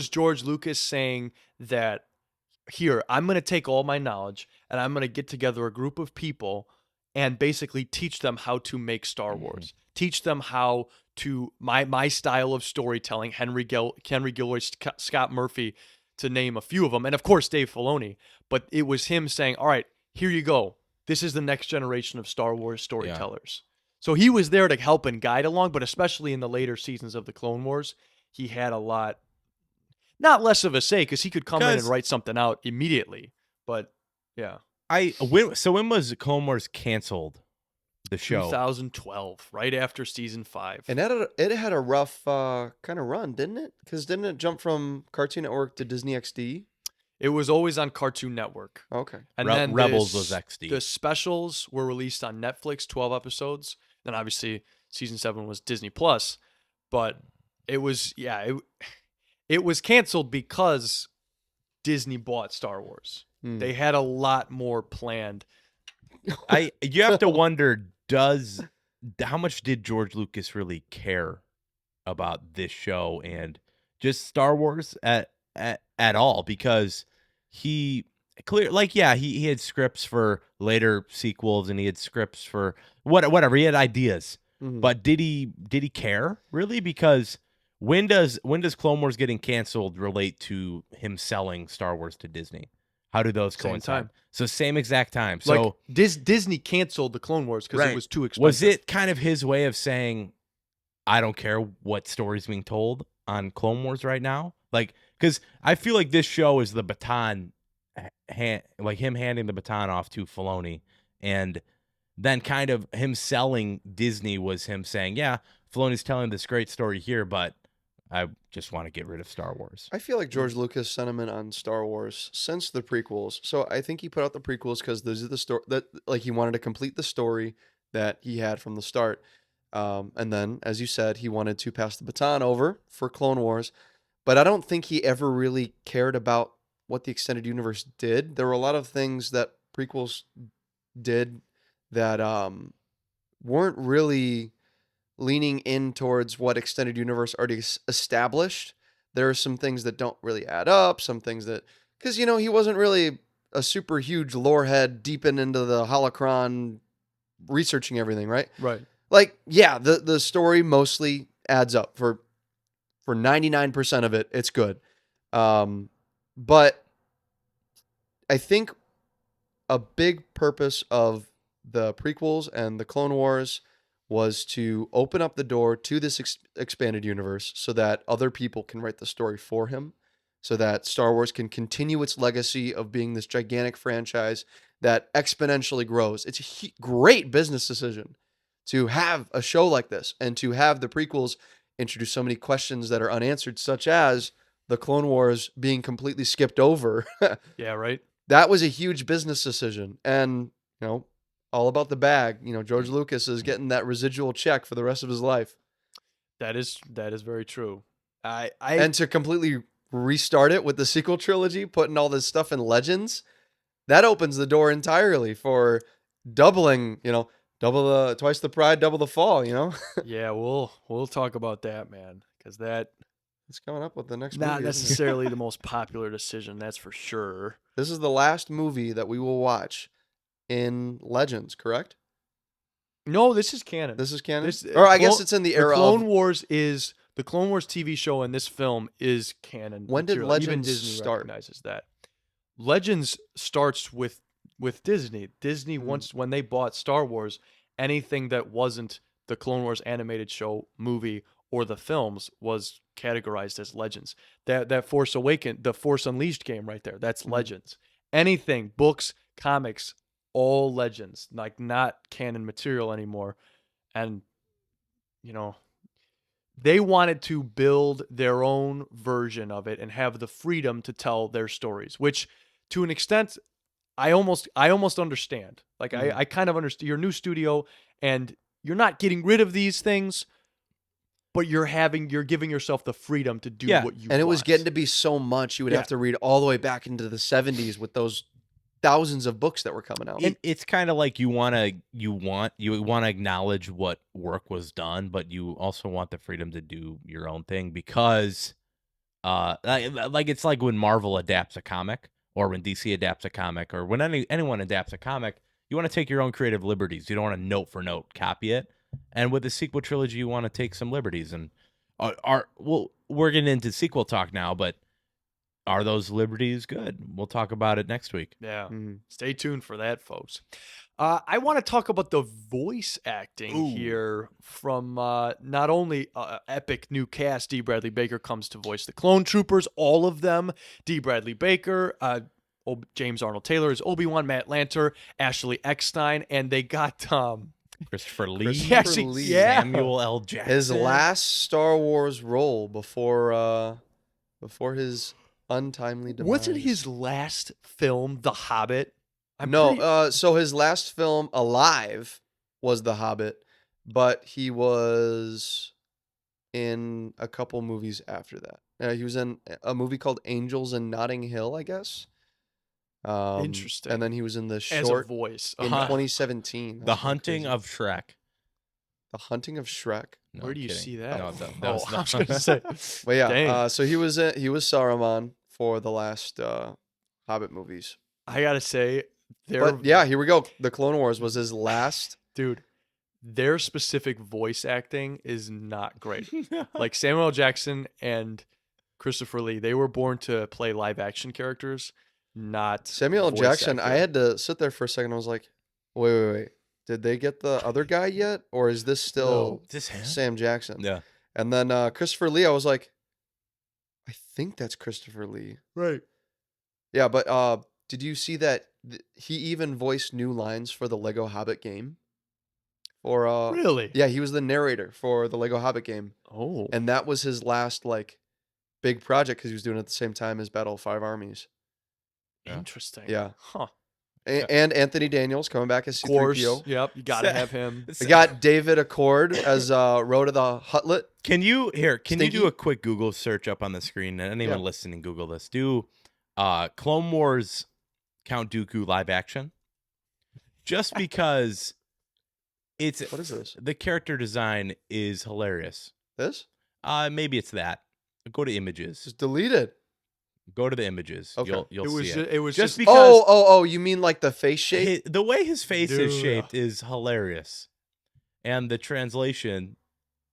George Lucas saying that here, I'm going to take all my knowledge and I'm going to get together a group of people and basically teach them how to make Star Wars. Teach them how to my style of storytelling, Henry Gilroy, Scott Murphy, to name a few of them, and of course Dave Filoni. But it was him saying, "All right, here you go. This is the next generation of Star Wars storytellers." So he was there to help and guide along, but especially in the later seasons of the Clone Wars, he had a lot, not less of a say, because he could come in and write something out immediately. But yeah. So when was Clone Wars canceled? The show 2012, right after season 5. And it had a rough kind of run, didn't it? Because didn't it jump from Cartoon Network to Disney XD? It was always on Cartoon Network. Okay. And then Rebels was XD. The specials were released on Netflix, 12 episodes. Then obviously season 7 was Disney Plus. But it was, it was canceled because Disney bought Star Wars. They had a lot more planned. You have to wonder, how much did George Lucas really care about this show and just Star Wars at all? Because he had scripts for later sequels and he had scripts for whatever. He had ideas, but did he care really? Because when does Clone Wars getting canceled relate to him selling Star Wars to Disney? How do those coincide? So same exact time. So like Disney canceled the Clone Wars because it was too expensive. Was it kind of his way of saying, I don't care what story's being told on Clone Wars right now? Like, because I feel like this show is the baton, like him handing the baton off to Filoni, and then kind of him selling Disney was him saying, yeah, Filoni's telling this great story here, but I just want to get rid of Star Wars. I feel like George Lucas' sentiment on Star Wars since the prequels. So I think he put out the prequels because those are the story that, like, he wanted to complete the story that he had from the start. And then, as you said, he wanted to pass the baton over for Clone Wars. But I don't think he ever really cared about what the extended universe did. There were a lot of things that prequels did that weren't really leaning in towards what extended universe already established. There are some things that don't really add up, some things that, because, you know, he wasn't really a super huge lore head deep into the holocron researching everything, right? Right. Like, yeah, the story mostly adds up for 99% of it. It's good. But I think a big purpose of the prequels and the Clone Wars was to open up the door to this expanded universe so that other people can write the story for him, so that Star Wars can continue its legacy of being this gigantic franchise that exponentially grows. It's a great business decision to have a show like this and to have the prequels introduce so many questions that are unanswered, such as the Clone Wars being completely skipped over. Yeah, right. That was a huge business decision. And, you know, all about the bag. You know, George Lucas is getting that residual check for the rest of his life. That is very true. And to completely restart it with the sequel trilogy, putting all this stuff in Legends, that opens the door entirely for doubling, you know, twice the pride, double the fall, you know? Yeah, we'll talk about that, man, because that it's coming up with the next not movie. necessarily the most popular decision, that's for sure. This is the last movie that we will watch in Legends, correct? No, this is canon. This is canon? Or I guess it's in the era The Clone of... Wars is... The Clone Wars TV show and this film is canon. When did material. Legends Even Disney start? recognizes that. Legends starts with Disney. Disney, once when they bought Star Wars, anything that wasn't the Clone Wars animated show, movie, or the films was categorized as Legends. That Force Awakens, the Force Unleashed game right there, that's Legends. Anything, books, comics, all Legends, like not canon material anymore. And, you know, they wanted to build their own version of it and have the freedom to tell their stories, which to an extent, I almost understand. Like I kind of understand. You're a new studio and you're not getting rid of these things, but you're giving yourself the freedom to do what you want. And it was getting to be so much you would have to read all the way back into the 70s with those thousands of books that were coming out. It's kind of like you want to acknowledge what work was done, but you also want the freedom to do your own thing because like it's like when Marvel adapts a comic or when DC adapts a comic, or when anyone adapts a comic, you want to take your own creative liberties. You don't want to note for note copy it. And with the sequel trilogy, you want to take some liberties. And we're getting into sequel talk now, but are those liberties good? We'll talk about it next week. Yeah. Mhm. Stay tuned for that, folks. I want to talk about the voice acting here from not only epic new cast. D. Bradley Baker comes to voice the clone troopers, all of them. D. Bradley Baker, James Arnold Taylor is Obi-Wan, Matt Lanter, Ashley Eckstein, and they got Christopher Lee, Christopher Lee. Samuel L. Jackson. His last Star Wars role before his untimely demise. wasn't his last film The Hobbit? So his last film alive was The Hobbit, but he was in a couple movies after that. He was in a movie called Angels in Notting Hill, I guess. Interesting. And then he was in the as a short voice. in 2017. The That's Hunting crazy. of Shrek. The Hunting of Shrek. No, Where I'm do you kidding. see that? No, Oh, that was I not. was gonna say. But yeah, Dang. so he was Saruman for the last Hobbit movies. I gotta say, But yeah, here we go. The Clone Wars was his last. dude, their specific voice acting is not great. Like Samuel L. Jackson and Christopher Lee, they were born to play live action characters, not Samuel L. voice Jackson, I acting. had to sit there for a second. I was like, wait. Did they get the other guy yet? Or is this still Is this him? Sam Jackson? Yeah. And then Christopher Lee, I was like, I think that's Christopher Lee. Right. Yeah, but did you see that he even voiced new lines for the Lego Hobbit game? Or Really? yeah, he was the narrator for the Lego Hobbit game. Oh. And that was his last like big project because he was doing it at the same time as Battle of Five Armies. Interesting. Yeah. Huh. And Anthony Daniels coming back as Of course. C-3PO. Yep. You gotta have him. We got David Accord as Rhoda the Huttlet. Can you do Stinky? a quick Google search up on the screen? And anyone Yeah. listening, Google this. Do Clone Wars Count Dooku live action? Just because it's What is this? the character design is hilarious. This? Maybe it's that. Go to images. Just deleted. Go to the images. Okay. You'll see it. It was Just just because Oh, you mean like the face shape? the way his face is Dude. shaped is hilarious. And the translation,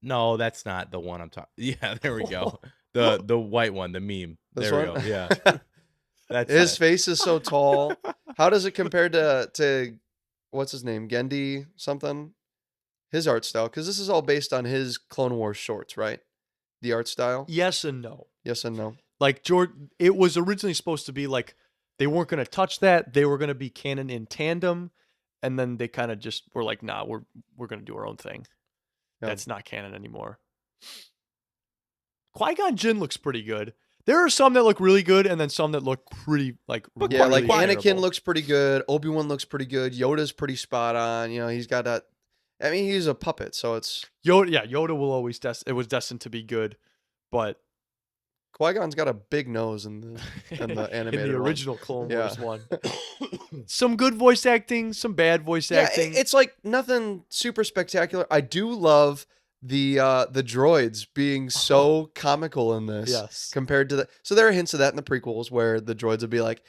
no, that's not the one I'm talking. Yeah, there we go. The white one, the meme. This there we one? go. Yeah. That's His it. face is so tall. How does it compare to what's his name? Gendy something? His art style? Because this is all based on his Clone Wars shorts, right? The art style? yes and no. Yes and no. Like it was originally supposed to be like they weren't gonna touch that. They were gonna be canon in tandem, and then they kind of just were like, nah, we're gonna do our own thing. Yeah. That's not canon anymore. Qui-Gon Jinn looks pretty good. There are some that look really good, and then some that look pretty like Yeah, really like Anakin terrible. looks pretty good. Obi-Wan looks pretty good. Yoda's pretty spot on. You know, he's got that. I mean, he's a puppet, so it's Yoda. Yeah, Yoda will always it was destined to be good, but Qui-Gon's got a big nose in the animated in the one. original Clone Yeah. Wars one. Some good voice acting, some bad voice Yeah, acting. it's like nothing super spectacular. I do love the droids being so comical in this. Yes. Compared to the so there are hints of that in the prequels where the droids would be like,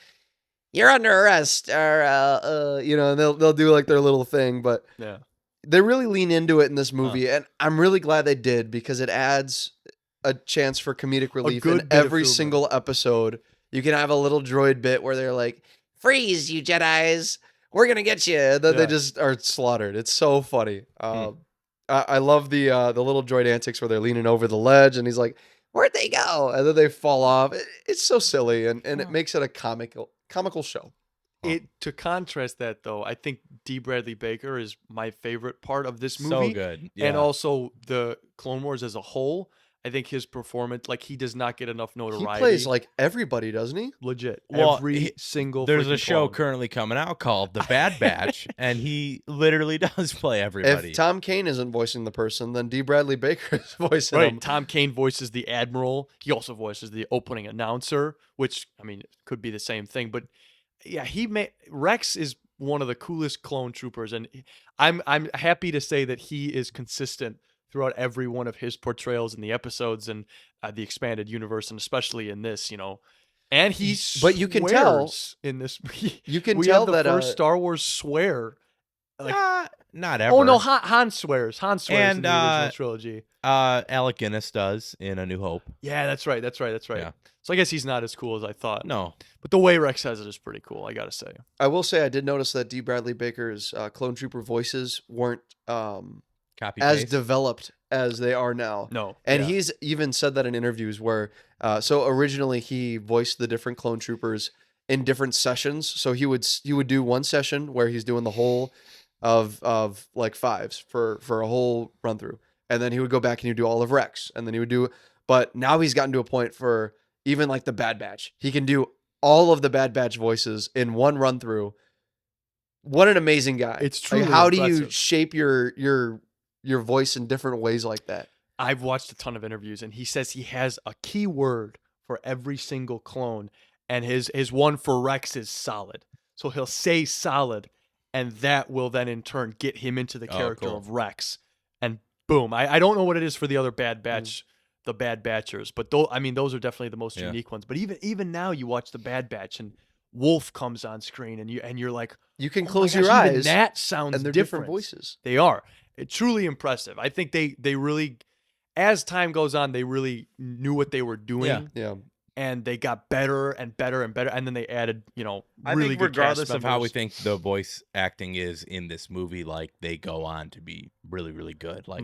"You're under arrest," or you know, and they'll do like their little thing, but Yeah. they really lean into it in this movie, and I'm really glad they did because it adds a chance for comedic relief good in bit of every humor. single episode. You can have a little droid bit where they're like, "Freeze, you Jedis! We're gonna get you!" And then Yeah. they just are slaughtered. It's so funny. I love the little droid antics where they're leaning over the ledge, and he's like, "Where'd they go?" And then they fall off. It's so silly, and it makes it a comical show. To contrast that though, I think D. Bradley Baker is my favorite part of this So movie. good. And Yeah. also the Clone Wars as a whole. I think his performance, like he does not get enough He notoriety. plays like everybody, doesn't he? legit. Well, Every single There's a freaking show clone. currently coming out called The Bad Batch, and he literally does play everybody. If Tom Kane isn't voicing the person, then D. Bradley Baker is voicing Right. him. Tom Kane voices the Admiral. He also voices the opening announcer, which I mean it could be the same thing. But yeah, Rex is one of the coolest clone troopers, and I'm happy to say that he is consistent throughout every one of his portrayals in the episodes and the expanded universe, and especially in this. You know, And he But you can tell- swears in this. You can we tell have the that first Star Wars swear. Like, Not ever. oh no, Han swears. Han swears in And, the original trilogy. Alec Guinness does in A New Hope. Yeah, that's right. Yeah. So I guess he's not as cool as I thought. No. But the way Rex says it is pretty cool, I gotta say. I will say I did notice that D. Bradley Baker's clone trooper voices weren't Copy as paste. developed as they are now. No. And yeah. he's even said that in interviews where, so originally he voiced the different clone troopers in different sessions. So he would do one session where he's doing the whole of like 5s for a whole run through, and then he would go back and he'd do all of Rex, and then he would do. But now he's gotten to a point for even like the Bad Batch, he can do all of the Bad Batch voices in one run through. What an amazing guy! It's truly how do you impressive. shape your voice in different ways like that? I've watched a ton of interviews, and he says he has a key word for every single clone, and his one for Rex is solid. So he'll say solid, and that will then in turn get him into the character cool. of Rex. And boom. I don't know what it is for the other Bad Batch, the Bad Batchers, but those are definitely the most Yeah. unique ones. But even now you watch the Bad Batch and Wolf comes on screen and you're like, You can oh my close gosh, your even eyes, that sounds and they're different. different voices. They are. It's truly impressive. I think they really, as time goes on, they really knew what they were doing. Yeah. And they got better and better and better, and then they added, I really think good regardless cast of how we members. think the voice acting is in this movie, like they go on to be really, really good. Like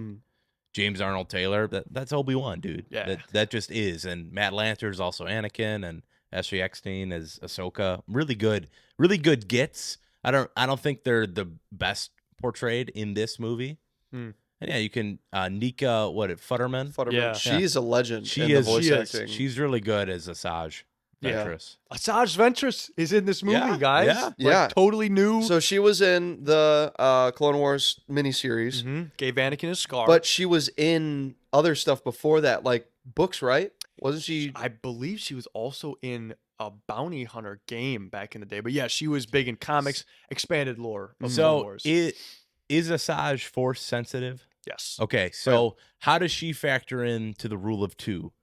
James Arnold Taylor, that's Obi-Wan, dude. Yeah. That just is. And Matt Lanter's also Anakin, and Ashley Eckstein is Ahsoka. Really good gets. I don't think they're the best portrayed in this movie. And yeah, you can Nika Futterman. Futterman. Yeah. She's a legend She in is. the voice she is. acting. She's really good as Asajj Yeah. Ventress. Asajj Ventress is in this movie, Yeah, guys. yeah. Like, Yeah. totally new. So she was in the Clone Wars miniseries, Gave Anakin his scar. but she was in other stuff before that, like books, right? Wasn't she? I believe she was also in a bounty hunter game back in the day. But yeah, she was big in comics, expanded lore of Clone So Wars. is Asajj force sensitive? Yes. Okay, so how does she factor into the rule of 2?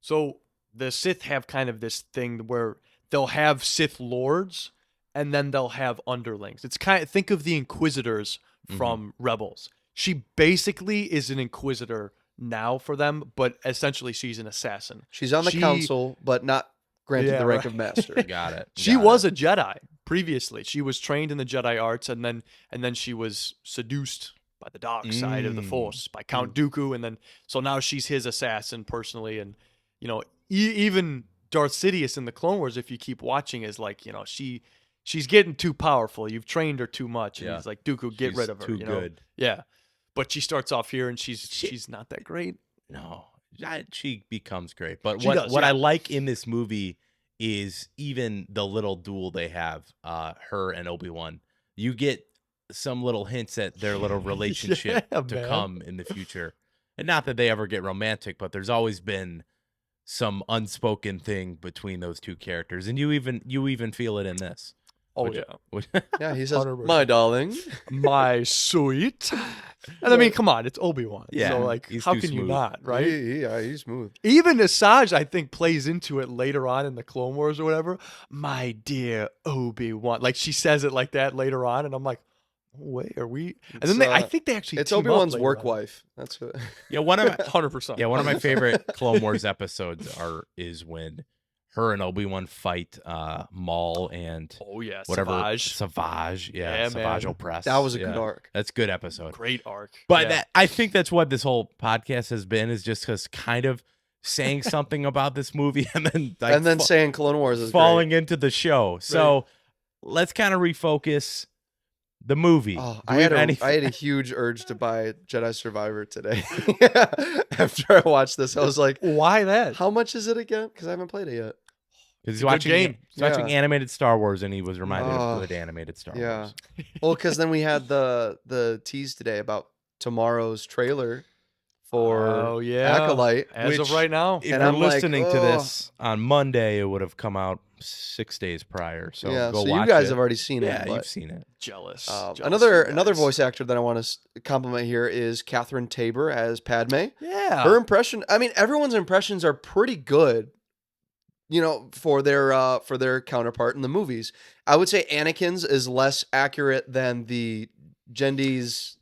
So the Sith have kind of this thing where they'll have Sith lords and then they'll have underlings. It's kind of, think of the Inquisitors from Rebels. She basically is an Inquisitor now for them, but essentially she's an assassin. She's on the council, but not granted Yeah, the rank right. of master. Got it. She Got was it. a Jedi previously. She was trained in the Jedi arts, and then she was seduced by the dark side of the Force by Count Dooku, and then so now she's his assassin personally, and even Darth Sidious in the Clone Wars, if you keep watching, is like she's getting too powerful. You've trained her too much, and Yeah. he's like, Dooku, get She's rid of her. too good. Yeah, but she starts off here, and she's not that great. No, she becomes great. But She does, what yeah. I like in this movie is even the little duel they have, her and Obi-Wan. You get some little hints at their little relationship Yeah, to man. come in the future. And not that they ever get romantic, but there's always been some unspoken thing between those two characters. And you even feel it in this. Oh Which- yeah, which- Yeah, he says, 100%. "My darling." my sweet. And I mean, come on, it's Obi-Wan. Yeah, So like, he's how too can you smooth. not, right? Yeah, he's smooth. Even Asajj, I think, plays into it later on in the Clone Wars or whatever. My dear Obi-Wan, like she says it like that later on, and I'm like, oh, wait, are we? And then It's, I think they actually. It's team up Obi-Wan's later work on. wife. That's what. yeah, one of my, 100%. yeah, one of my favorite Clone Wars episodes is when her and Obi-Wan fight Maul and Oh yeah, whatever Savage. yeah, Yeah, Savage man. Opress. That was a Yeah. good arc. That's a good episode. Great arc. But yeah. that, I think that's what this whole podcast has been, is just because kind of saying something about this movie and then like And then saying Clone Wars is falling into the show. So let's kind of refocus the movie. Oh, Do I we had have a a huge urge to buy Jedi Survivor today. After I watched this, I was like, Why that? "How much is it again?" Because I haven't played it yet. Because he's a good watching game. He's watching Yeah. animated Star Wars, and he was reminded Oh, of good animated Star Yeah. Wars. Well, because then we had the tease today about tomorrow's trailer for Oh yeah, Acolyte. as of which- right now. If And you're I'm like, listening to "Ugh." this on Monday, it would have come out 6 days prior. So yeah, go so watch you guys it. have already seen Yeah, it. you've But, seen it. Jealous. another Jealous, you guys. voice actor that I want to compliment here is Catherine Tabor as Padme. Yeah. Her impression, I mean, everyone's impressions are pretty good, for their counterpart in the movies. I would say Anakin's is less accurate than the Jedis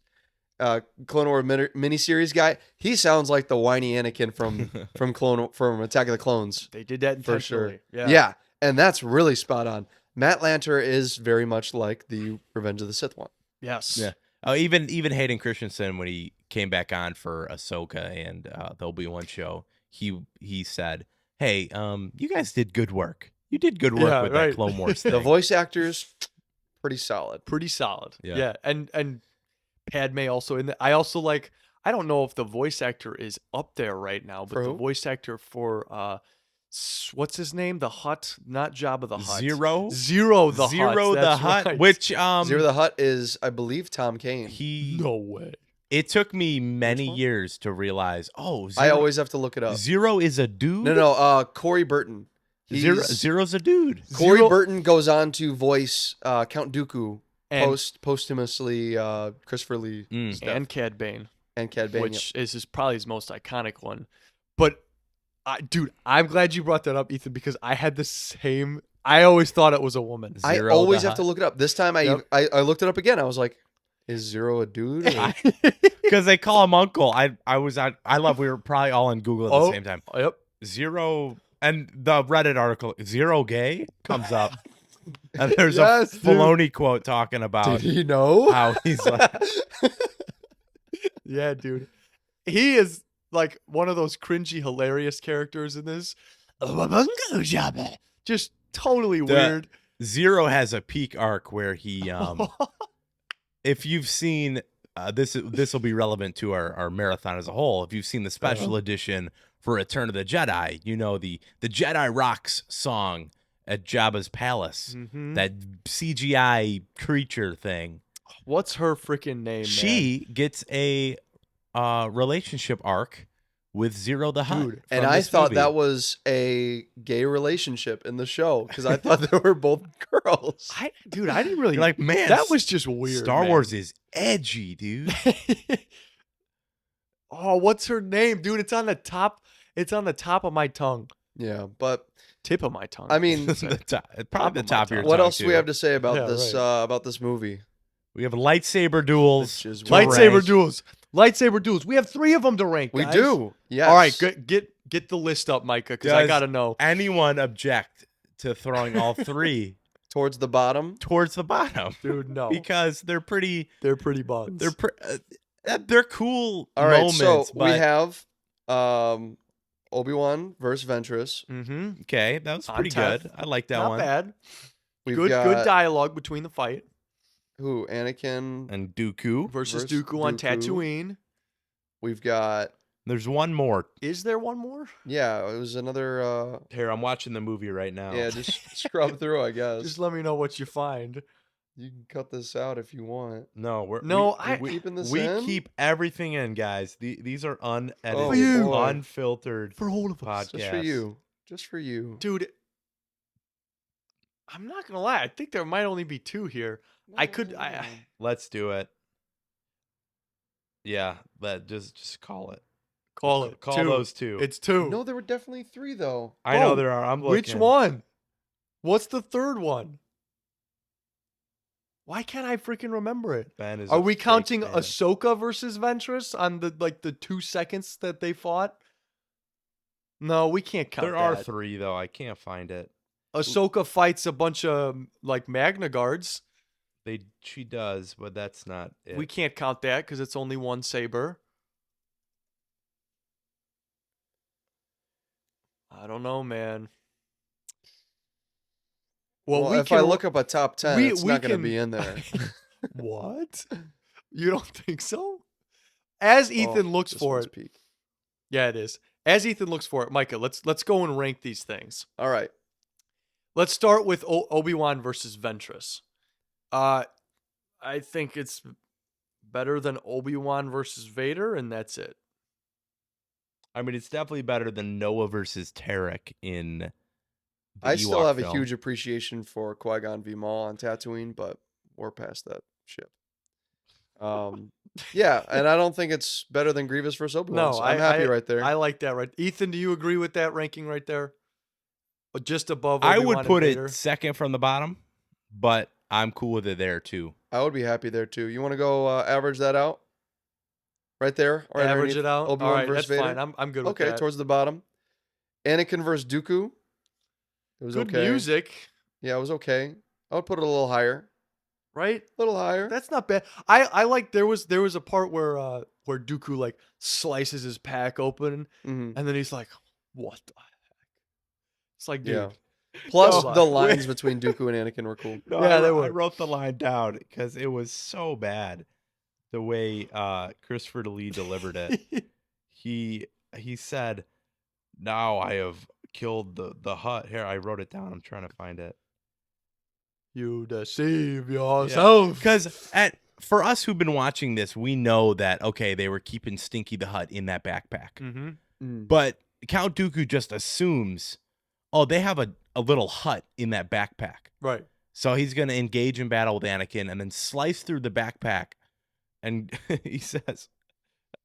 Clone Wars miniseries guy. He sounds like the whiny Anakin from Attack of the Clones. They did that For sure. intentionally. Yeah, and that's really spot on. Matt Lanter is very much like the Revenge of the Sith one. Yes. Yeah. Oh, even Hayden Christensen, when he came back on for Ahsoka and the Obi-Wan show, he said, "Hey, you guys did good work. You did good work with that Clone Wars thing." The voice actors, pretty solid. Pretty solid. Yeah. Yeah. And Padme also in the, I also like, I don't know if the voice actor is up there right now, but For the who? voice actor for what's his name? The Hutt, not Jabba the Hutt. Zero the Zero Hutt. the That's Hutt, right. which Zero the Hutt is, I believe, Tom Kane. No way. It took me many one? years to realize. Oh, I always have to look it up. Zero is a dude. No, Corey Burton. Zero's a dude. Corey Zero- Burton goes on to voice Count Dooku And- posthumously Christopher Lee stuff. And Cad Bane, and Cad Bane. which is probably his most iconic one. But, dude, I'm glad you brought that up, Ethan, because I had the same. I always thought it was a woman. I Zero always the have to Hutt. look it up. This time I looked it up again. I was like, is Zero a dude? or- Because they call him Uncle. We were probably all in Google at the same time. Yep. Zero, and the Reddit article, Zero Gay, comes up. And there's Yes, a dude. Filoni quote talking about Did he know? how he's like, Yeah, dude. He is like one of those cringy, hilarious characters in this. Just totally weird. Zero has a peak arc where he, if you've seen, this will be relevant to our marathon as a whole. If you've seen the special edition for Return of the Jedi, you know the Jedi Rocks song at Jabba's palace, Mhm. that CGI creature thing. What's her freaking name? Man? She gets a relationship arc with Zero the Hutt. Dude, And from I this thought movie. that was a gay relationship in the show because I thought they were both girls. I didn't really You're like, man, That was just weird. Star man. Wars is edgy, dude. Oh, what's her name, dude? It's on the top. It's on the top of my tongue. Yeah, but Tip of my tongue. I mean, The top, probably the Top top of of my your tongue. what tongue, else do too. we have to say about Yeah, this right. about this movie? We have lightsaber duels. Which is to lightsaber rank. duels. Lightsaber duels. We have 3 of them to rank. We guys. do. Yes. All right, get the list up, Micah, because I Does gotta know. Anyone object to throwing all 3 Towards the bottom. towards the bottom? Dude, no. Because they're pretty. They're pretty bugs. They're cool All right, moments. so we but- have Obi-Wan versus Ventress. Mm-hmm. Okay, that was On pretty top. good. I like that Not one. bad. We've Good got dialogue between the fight who? Anakin. And Dooku. versus Versus Dooku on Dooku. Tatooine. We've got There's one more. Is there one more? yeah. It was another. Here, I'm watching the movie right now. Yeah, just scrub through. I guess Just let me know what you find. you can cut this out if you want. No, we keeping this we in? keep everything in, guys. These are unedited, Oh, you. boy. unfiltered For all of us. podcasts. Just for you. Just for you. Dude, I'm not gonna lie. I think there might only be 2 here. Let's do it. Yeah, just call it. Call it. Call 2. those 2. It's 2. No, there were definitely 3 though. I know Oh, there are. I'm looking. Which one? What's the third one? Why can't I freaking remember it? Ben is Are a we fake counting fan. Ahsoka versus Ventress on the 2 seconds that they fought? No, we can't count There are that. 3 though. I can't find it. Ahsoka fights a bunch of like Magna Guards. She does, but that's not it. We can't count that because it's only one saber. I don't know, man. Well, we if can I look up a top 10, we- it's we not going to can- be in there. What? You don't think so? As Ethan Oh, looks this for one's it. peak. Yeah, it is. As Ethan looks for it, Micah, let's go and rank these things. All right. Let's start with Obi-Wan versus Ventress. I think it's better than Obi-Wan versus Vader, and that's it. I mean, it's definitely better than Noah versus Tarek in the I still Ewok have a film. huge appreciation for Qui-Gon V. Maul on Tatooine, but we're past that ship. Yeah, and I don't think it's better than Grievous versus Obi-Wan. No, so I'm happy right there. I like that. Right, Ethan, do you agree with that ranking right there? just above I Obi-Wan would and put Vader. it second from the bottom, but I'm cool with it there too. I would be happy there too. You want to go average that out? Right there? Right Average underneath it out. Obi-Wan All right, versus that's Vader? fine. I'm good with Okay, that. towards the bottom. Anakin versus Dooku. It was Good okay. music, Yeah, it was okay. I would put it a little higher. right? A little higher. That's not bad. I like there was a part where Dooku like slices his pack open Mhm. and then he's like, "What the heck?" It's like, dude, Yeah. Plus, No, the lines between Dooku and Anakin were cool. No, Yeah, I, they I were. wrote the line down because it was so bad the way Christopher Lee delivered it. he said, "Now I have killed the Hutt." Here, I wrote it down. I'm trying to find it. you deceive yourself. Because for us who've been watching this, we know that okay, they were keeping Stinky the Hutt in that backpack, Mm-hmm. Mm. but Count Dooku just assumes, oh, they have a little hut in that backpack. Right. So he's going to engage in battle with Anakin and then slice through the backpack. And he says,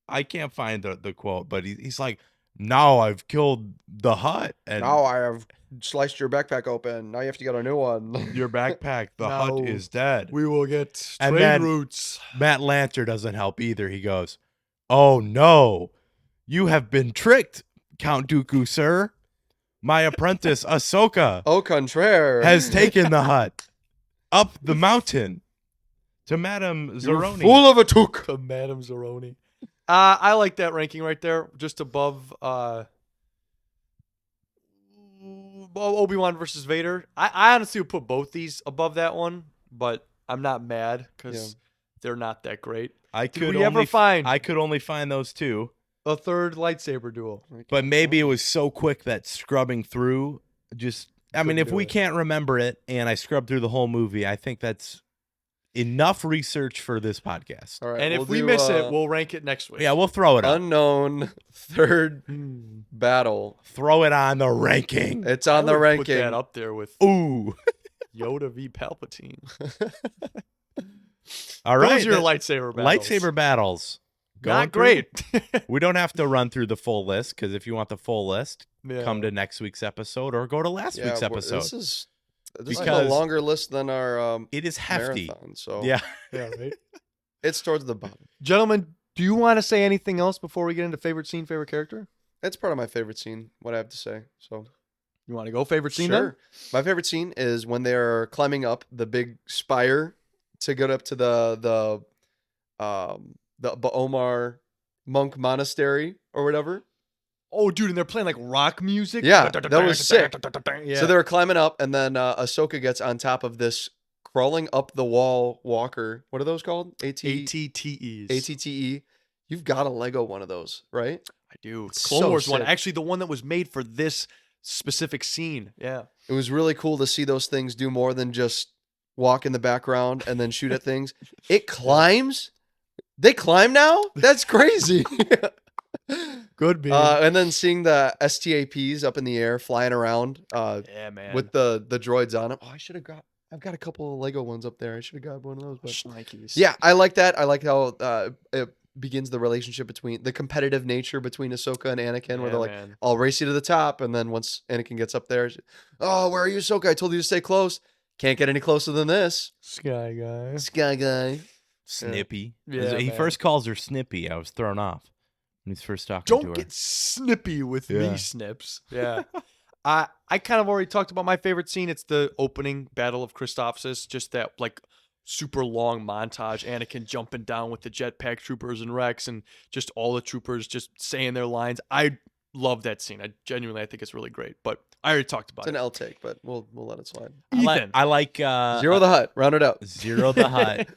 I can't find the quote, but he's like, now I've killed the Hutt. And Now I have sliced your backpack open. Now you have to get a new one. your backpack, the Now Hutt is dead. We will get And trade then- routes. Matt Lanter doesn't help either. He goes, oh no, you have been tricked, Count Dooku, sir. My apprentice, Ahsoka, Au contraire. has taken the Hutt up the mountain to Madame You Zeroni. fool of a took. To Madame Zeroni. I like that ranking right there, just above Obi-Wan versus Vader. I honestly would put both these above that one, but I'm not mad because they're not that great. I Did could we ever only find I could only find those two, a third lightsaber duel? but maybe it was so quick that scrubbing through just. I mean, Couldn't if do we it. can't remember it and I scrub through the whole movie, I think that's enough research for this podcast. All right, And we'll if we do, miss it, we'll rank it next week. Yeah, we'll throw it up. unknown third Hmm. battle. Throw it on the ranking. It's I on the would ranking. Put that up there with Ooh. Yoda v Palpatine. All right. Those are your that- lightsaber battles. lightsaber battles. Going Not through- great. We don't have to run through the full list because if you want the full list, Yeah. come to next week's episode or go to last Yeah, week's we're- episode. This is a Because- longer list than our It is hefty. marathon. So Yeah. Yeah, right. it's towards the bottom. Gentlemen, do you want to say anything else before we get into favorite scene, favorite character? It's part of my favorite scene. What I have to say. So You want to go favorite scene sure. My favorite scene is when they're climbing up the big spire to get up to the Omar monk monastery or whatever. then? Oh, dude, and they're playing like rock music. Yeah, that was sick. Yeah. So they were climbing up, and then Ahsoka gets on top of this crawling up the wall walker. What are those called? ATTEs. ATTE. You've got a Lego one of those, right? I do. It's Clone so Wars one. sick. Actually, the one that was made for this specific scene. Yeah. It was really cool to see those things do more than just walk in the background and then shoot at things. It climbs. They climb now? That's crazy. Good, man. And then seeing the STAPs up in the air flying around yeah, man. with the droids on them. Oh, I've got a couple of Lego ones up there. I should have got one of those. But Schnikes. yeah, I like that. I like how it begins the relationship between the competitive nature between Ahsoka and Anakin, where they're like, man. I'll race you to the top. And then once Anakin gets up there, oh, where are you, Ahsoka? I told you to stay close. Can't get any closer than this. Sky guy. Sky guy. Snippy. Yeah, he man. first calls her Snippy. I was thrown off when he's first talking to Don't her. get snippy with Yeah. me, Snips. Yeah. I kind of already talked about my favorite scene. It's the opening Battle of Christophsis. Just that like super long montage. Anakin jumping down with the jetpack troopers and Rex, and just all the troopers just saying their lines. I love that scene. I think it's really great. But I already talked about It's an it. L take, but we'll let it slide. Ethan. I like Zero the Hut. Round it out. Zero the Hutt.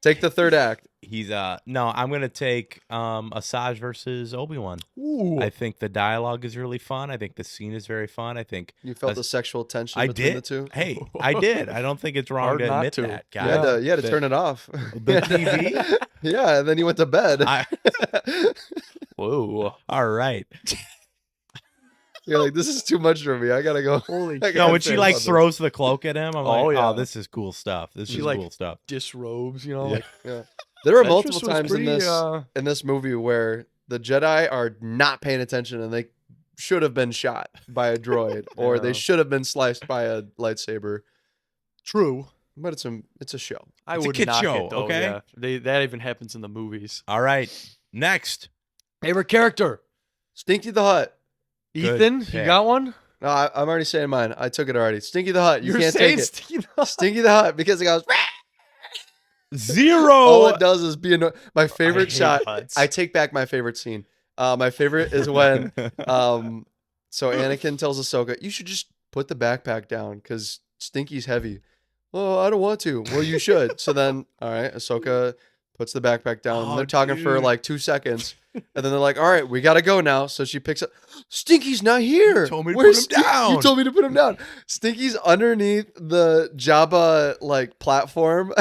Take the third act. He's no, I'm gonna take Asajj versus Obi-Wan. Ooh. I think the dialogue is really fun. I think the scene is very fun. I think You felt That's- the sexual tension I between did. the two. Hey, I did. I don't think it's wrong Hard to not admit to. that, You guys. had to, The- turn it off. the TV? Yeah, and then you went to bed. Whoa. All right. You're like, this is too much for me. I gotta go. Holy I No, gotta when she finish like on this. throws the cloak at him, I'm Oh, like, yeah. oh, this is cool stuff. This She, is like, cool stuff. disrobes, you know? Yeah. Like, Yeah. There are Ventress multiple was times pretty, in this movie where the Jedi are not paying attention and they should have been shot by a droid, or Yeah. they should have been sliced by a lightsaber. True. But it's a show. I It's a would kid knock show, it though. okay? Yeah, that even happens in the movies. All right. Next. Favorite character? Stinky the Hut. Good Ethan, you pick. got one? No, I'm already saying mine. I took it already. Stinky the Hut. You You're can't saying take it. Stinky the Hut? Stinky the Hut because it goes. Zero. All it does is be annoying. My favorite hate shot. Huts. I take back my favorite scene. My favorite is when so Anakin tells Ahsoka, "You should just put the backpack down because Stinky's heavy." "Oh, I don't want to." "Well, you should." So then, all right, Ahsoka puts the backpack down. Oh, They're talking for dude. like 2 seconds, and then they're like, "All right, we gotta go now." So she picks up. Stinky's not here. told me to Where's put him down." You told me to put him down. Stinky's underneath the Jabba like platform.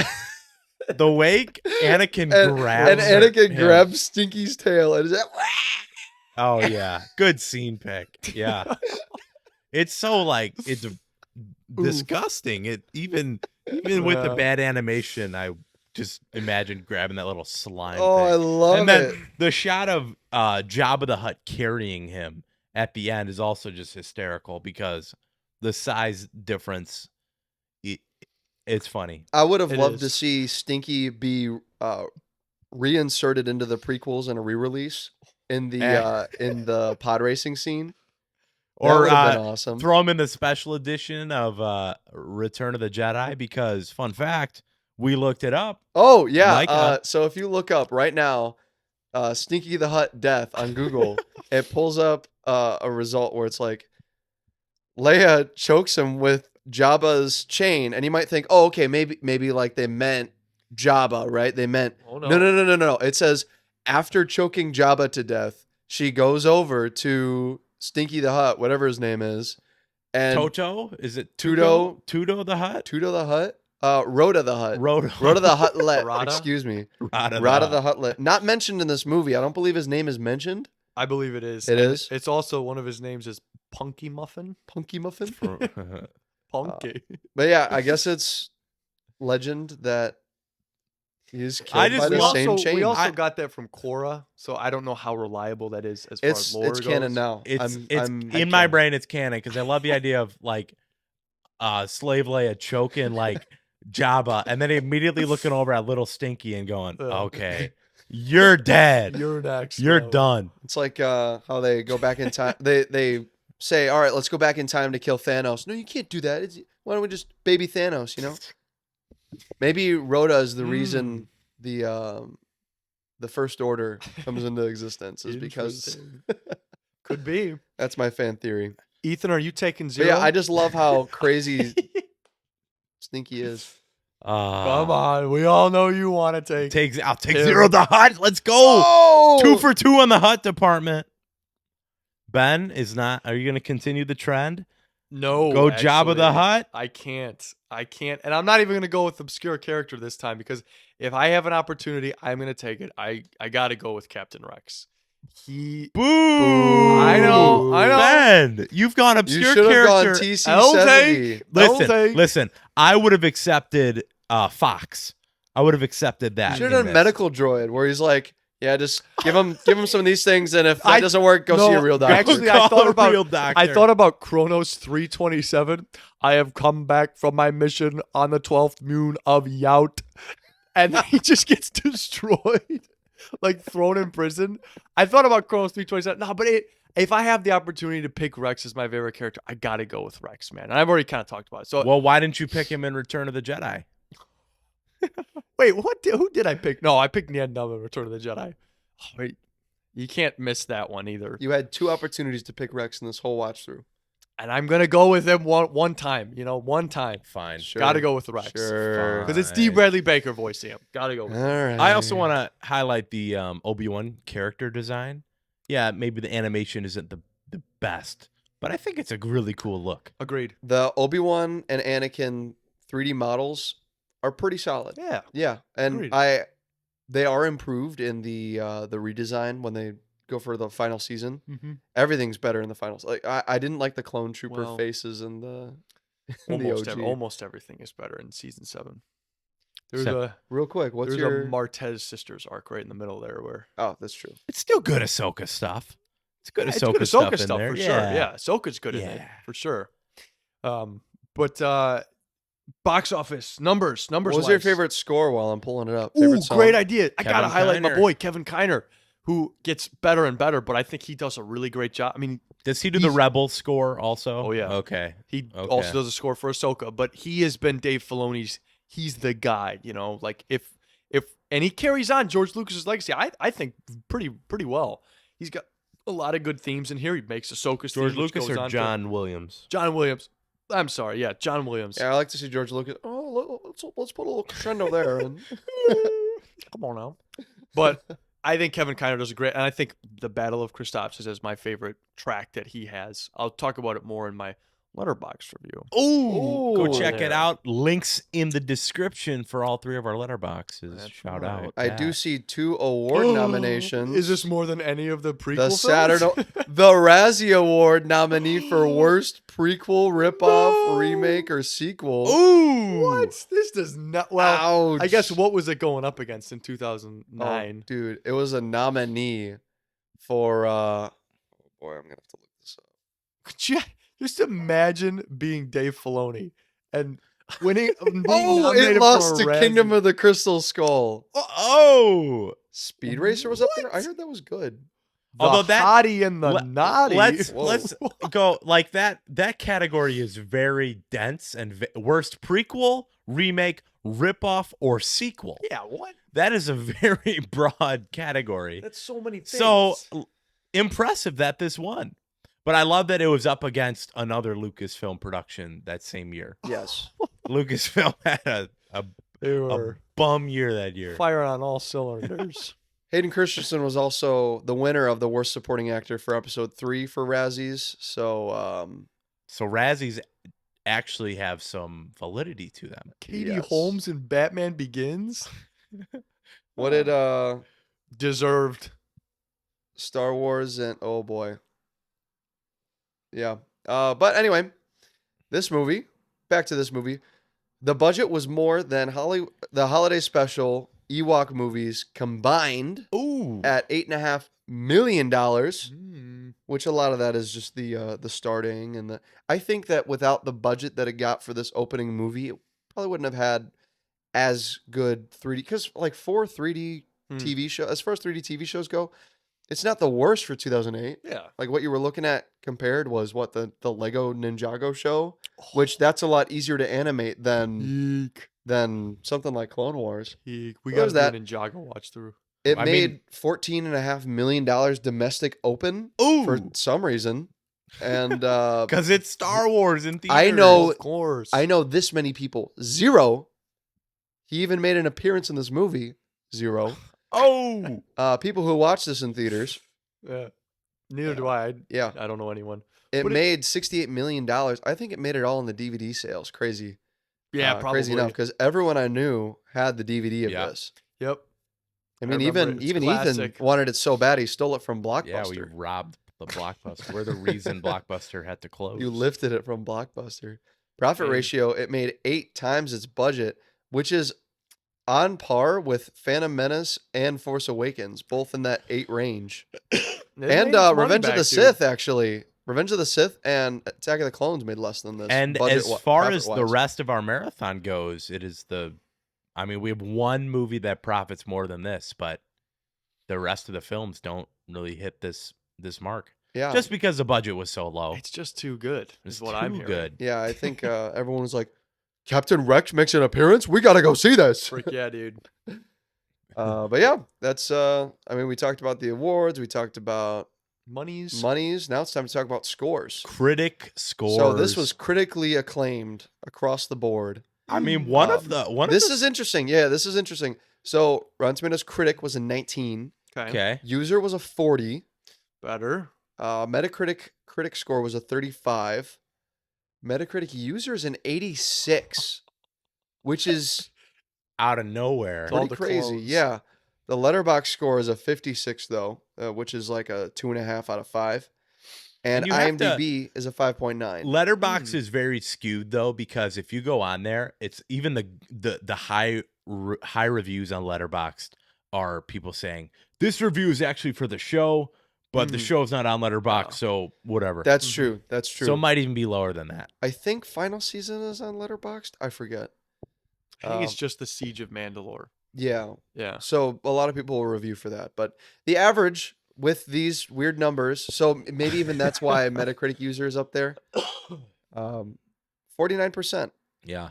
The wake, Anakin and grabs Anakin him. grabs Stinky's tail and is like, Oh yeah, good scene pick. Yeah, it's so like it's disgusting. It even with the Yeah. bad animation, I just imagine grabbing that little slime. "Oh, I thing. love And then it." the shot of Jabba the Hutt carrying him at the end is also just hysterical because the size difference. It's funny. I would have It loved to is. see Stinky be reinserted into the prequels and a re-release in the pod racing scene. That Or would have been awesome. throw him in the special edition of Return of the Jedi because, fun fact, we looked it up. Oh yeah. Micah. So if you look up right now, Stinky the Hut death on Google, it pulls up a result where it's like Leia chokes him with Jabba's chain, and you might think, oh, okay, maybe like they meant Jabba, right? They meant Oh, no. It says after choking Jabba to death, she goes over to Stinky the Hut, whatever his name is, and Toto? Is it Tudo? Tudo the Hut? Tudo the Hut, Rhoda the Hut, Rhoda the Hutlet. Rada? Excuse me, Rada Rada the the Hutlet. Not mentioned in this movie. I don't believe his name is mentioned. I believe it is. It And is? It's also one of his names is Punky Muffin. Punky Muffin. Hut. Punky. But yeah, I guess it's legend that he's killed I just by the love- same chain. we also I- got that from Korra, so I don't know how reliable that is as far as it's lore it's canon goes. now. It's I'm in my brain. It's canon because I love the idea of like Slave Leia choking like Jabba, and then immediately looking over at little Stinky and going, Yeah. "Okay, you're dead. You're next. You're bro. done." It's like how they go back in time. They say, "All right, let's go back in time to kill Thanos." No, you can't do that. Why don't we just baby Thanos? You know, maybe Rhoda is the reason the First Order comes into existence is because Interesting. Could be. that's my fan theory. Ethan, are you taking But zero? yeah, I just love how crazy Stinky is. Come on, we all know you want to take. I'll take Two. Zero the Hut. Let's go. Oh, 2 for 2 on the Hut department. Ben is not. Are you going to continue the trend? No, Go Jabba the actually, Hutt. I can't, and I'm not even gonna go with obscure character this time because if I have an opportunity, I'm gonna take it. I got to go with Captain Rex. He Boo! I know. Ben, you've gone you obscure should have gone character. TC-70. Listen. I would have accepted Fox. I would have accepted You that. should in have done this. medical droid where he's like, yeah, just give him some of these things, and if that I- doesn't work, go see a real doctor. Actually, Call I thought a about real doctor. I thought about Chronos 327. I have come back from my mission on the 12th moon of Yout, and then he just gets destroyed, like thrown in prison. I thought about Chronos 327. No, but if I have the opportunity to pick Rex as my favorite character, I gotta go with Rex, man. And I've already kind of talked about it. So Well, why didn't you pick him in Return of the Jedi? wait, who did I pick? No, I picked Nien Nunb in Return of the Jedi. Oh, wait, you can't miss that one either. You had 2 opportunities to pick Rex in this whole watch through. And I'm gonna go with him one time. One time. Fine. Sure. Gotta go with Rex. Sure. Because it's D. Fine. Bradley Baker voicing him. Gotta go All with him. right. I also want to highlight the Obi-Wan character design. Yeah, maybe the animation isn't the best, but I think it's a really cool look. Agreed. The Obi-Wan and Anakin 3D models are pretty solid. Yeah. Yeah, and Agreed. they are improved in the redesign when they go for the final season. Mm-hmm. Everything's better in the finals. Like I didn't like the clone trooper Well, faces in the in the Almost, OG. almost everything is better in season 7. There's Except- Real quick, what's there's your a Martez sisters arc right in the middle there where Oh, that's true. It's still good Ahsoka stuff. It's good It's Ahsoka, good Ahsoka stuff, stuff in there. for sure. Yeah, Ahsoka's good in it Yeah. for sure. But box office numbers. What was your wise. favorite score while I'm pulling it up? Ooh, Favorite song? great idea. I Kevin gotta highlight my Kiner. boy Kevin Kiner, who gets better and better, but I think he does a really great job. I mean, Does he do the Rebel score also? Oh, yeah. Okay. he Okay. also does a score for Ahsoka, but he has been Dave Filoni's. He's the guy, like if and he carries on George Lucas's legacy. I think pretty well. He's got a lot of good themes in here. He makes Ahsoka's George theme, which Lucas goes or on to- John Williams? John Williams. I'm sorry, yeah, John Williams. Yeah, I like to see George Lucas. Oh, let's put a little crescendo there. And Come on now. But I think Kevin Kiner does a great, and I think the Battle of Christophsis is my favorite track that he has. I'll talk about it more in my Letterboxd review. Ooh, go Ooh. check it Yeah. out. Links in the description for all 3 of our letterboxes. That's Shout right. out. I do that. see 2 award nominations. Is this more than any of the prequel the films? Saturday, the Razzie Award nominee for worst prequel, ripoff, remake, or sequel? Ooh. What? This does not. Well, Ouch. I guess what was it going up against in Oh, 2009? dude, it was a nominee for. Oh boy, I'm gonna have to look this up. Could you just imagine being Dave Filoni and winning? Being Oh, nominated it for lost a to Razzie? Kingdom of the Crystal Skull. Oh. Speed Racer was up there. I What? heard that was good. The Although that- hottie and the Let- naughty. Let's Whoa. let's go like that. That category is very dense and worst prequel, remake, ripoff, or sequel. Yeah, what? That is a very broad category. That's so many things. So impressive that this won. But I love that it was up against another Lucasfilm production that same year. Yes. Lucasfilm had a they a were bum year that year. firing on all cylinders. Hayden Christensen was also the winner of the worst supporting actor for episode 3 for Razzies. So, So Razzies actually have some validity to them. Katie Yes. Holmes in Batman Begins what did deserved. Star Wars and oh boy. Yeah. But anyway, this movie, back to this movie. The budget was more than the holiday special Ewok movies combined Ooh. at $8.5 million, Mm. which a lot of that is just the starting and the. I think that without the budget that it got for this opening movie, it probably wouldn't have had as good 3D because like 4 3D TV show as far as 3D TV shows go, it's not the worst for 2008. Yeah. Like what you were looking at compared was what the Lego Ninjago show, which that's a lot easier to animate than Eek. something like Clone Wars. Eek. What We got was to that? do an Ninjago watch through. It I made mean- $14.5 million domestic open Ooh. for some reason, and Because it's Star Wars in theaters. I know- Of course. I know this many people. 0. He even made an appearance in this movie. 0. Oh. People who watched this in theaters. Yeah. Neither do I. Yeah, I don't know anyone. it But it- made $68 million. I think it made it all in the DVD sales. Crazy. Yeah, probably. Crazy enough because everyone I knew had the DVD of Yeah. this. Yep. I mean, remember it. It's even Ethan classic. wanted it so bad he stole it from Blockbuster. Yeah, we robbed the Blockbuster. We're the reason Blockbuster had to close. You lifted it from Blockbuster. Profit Dang. ratio, it made 8 times its budget, which is on par with Phantom Menace and Force Awakens, both in that 8 range. They And made its money Revenge of back, the dude. Sith, actually. Revenge of the Sith and Attack of the Clones made less than this. And budget- as far as the profit-wise. rest of our marathon goes, it is I mean, we have one movie that profits more than this, but the rest of the films don't really hit this mark. Yeah. Just because the budget was so low. It's just too good. It's Is what too I'm hearing. good. Yeah, I think everyone was like, Captain Rex makes an appearance? We got to go see this. Frick yeah, dude. But yeah, that's, I mean, we talked about the awards. We talked about Monies. monies. Now it's time to talk about scores. Critic scores. So this was critically acclaimed across the board. I mean, one of This is interesting. Yeah, this is interesting. So Rotten Tomatoes critic was a 19. Okay. okay. User was a 40. Better. Metacritic critic score was a 35. Metacritic user is an 86, which is Out of nowhere. all pretty the crazy. clones. Yeah. The Letterbox score is a 56 though, which is like a 2.5 out of 5. And You have to- IMDb is a 5.9. Letterbox is very skewed though, because if you go on there, it's even the high reviews on Letterboxd are people saying this review is actually for the show, but the show's not on Letterboxd, so whatever. That's true. That's true. So it might even be lower than that. I think final season is on Letterboxd. I forget. I think it's just the Siege of Mandalore. Yeah. Yeah. So a lot of people will review for that, but the average with these weird numbers, so maybe even that's why Metacritic user is up there. 49%. Yeah.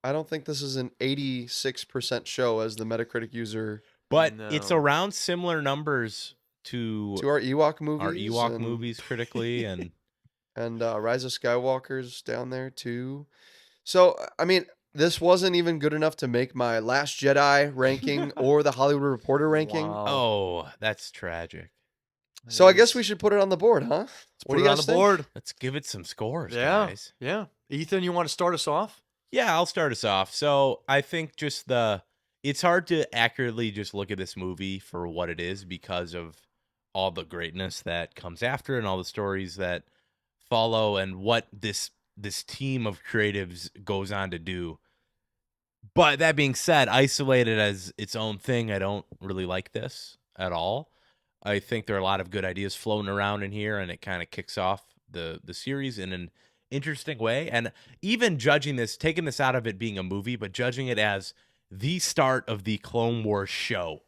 I don't think this is an 86% show as the Metacritic user But it's No. around similar numbers to to our Ewok movies. our Ewok and, movies critically, and and Rise of Skywalker's down there too. So I mean, this wasn't even good enough to make my Last Jedi ranking or the Hollywood Reporter ranking. Wow. oh, that's tragic. So I guess we should put it on the board, huh? Let's What put do it you on guys the think? board. Let's give it some scores, Yeah. guys. Yeah. Ethan, you want to start us off? Yeah, I'll start us off. So I think just it's hard to accurately just look at this movie for what it is because of all the greatness that comes after and all the stories that follow and what this team of creatives goes on to do. But that being said, isolated as its own thing, I don't really like this at all. I think there are a lot of good ideas floating around in here, and it kind of kicks off the series in an interesting way. And even judging this, taking this out of it being a movie, but judging it as the start of the Clone Wars show,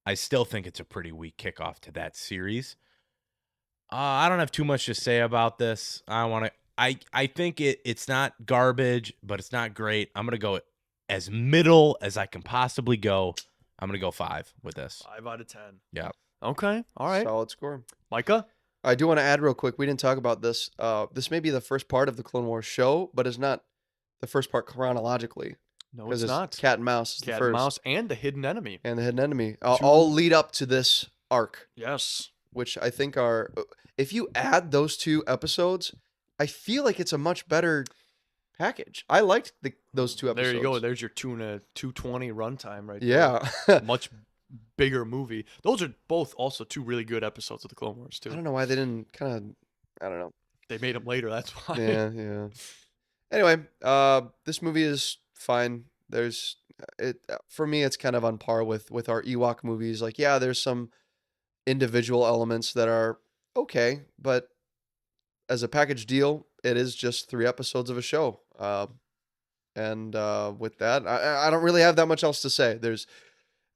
I still think it's a pretty weak kickoff to that series. I don't have too much to say about this. I think it's not garbage, but it's not great. I'm gonna go as middle as I can possibly go. I'm gonna go 5 with this. 5 out of 10. Yeah. Okay. All right. Solid score. Micah? I do want to add real quick. We didn't talk about this. This may be the first part of the Clone Wars show, but it's not the first part chronologically. No, Because it's not. Cat and Mouse is the Cat first. and Mouse and the Hidden Enemy. And the Hidden Enemy. All lead up to this arc, Yes. which I think are. If you add those 2 episodes, I feel like it's a much better package. I liked those 2 episodes. There you go. There's your 220 runtime right there. Yeah. Much bigger movie. Those are both also 2 really good episodes of the Clone Wars I too. don't know why they didn't kind of. I don't know. They made them later. That's why. Yeah, yeah. Anyway, this movie is fine. There's it for me. It's kind of on par with our Ewok movies. Like, yeah, there's some individual elements that are okay, but as a package deal, it is just 3 episodes of a show. And with that, I don't really have that much else to say.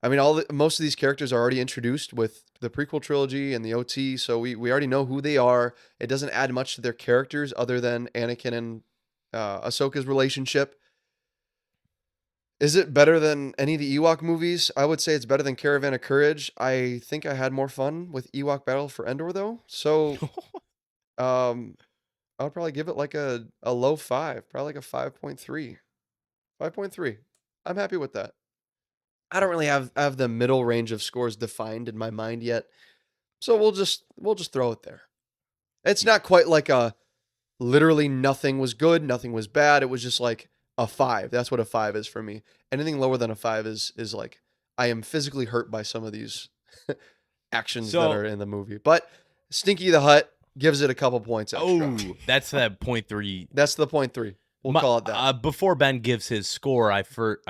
Most of these characters are already introduced with the prequel trilogy and the OT, so we already know who they are. It doesn't add much to their characters other than Anakin and Ahsoka's relationship. Is it better than any of the Ewok movies? I would say it's better than Caravan of Courage. I think I had more fun with Ewok Battle for Endor, though. So I would probably give it like a low 5, probably like a 5.3. 5.3. I'm happy with that. I don't really have the middle range of scores defined in my mind yet, so we'll just throw it there. It's not quite like a literally nothing was good, nothing was bad. It was just like a 5. That's what a 5 is for me. Anything lower than a 5 is like I am physically hurt by some of these actions that are in the movie. But Stinky the Hut gives it a couple points extra. Oh, that's that 0.3. That's the 0.3. We'll call it that. Before Ben gives his score, I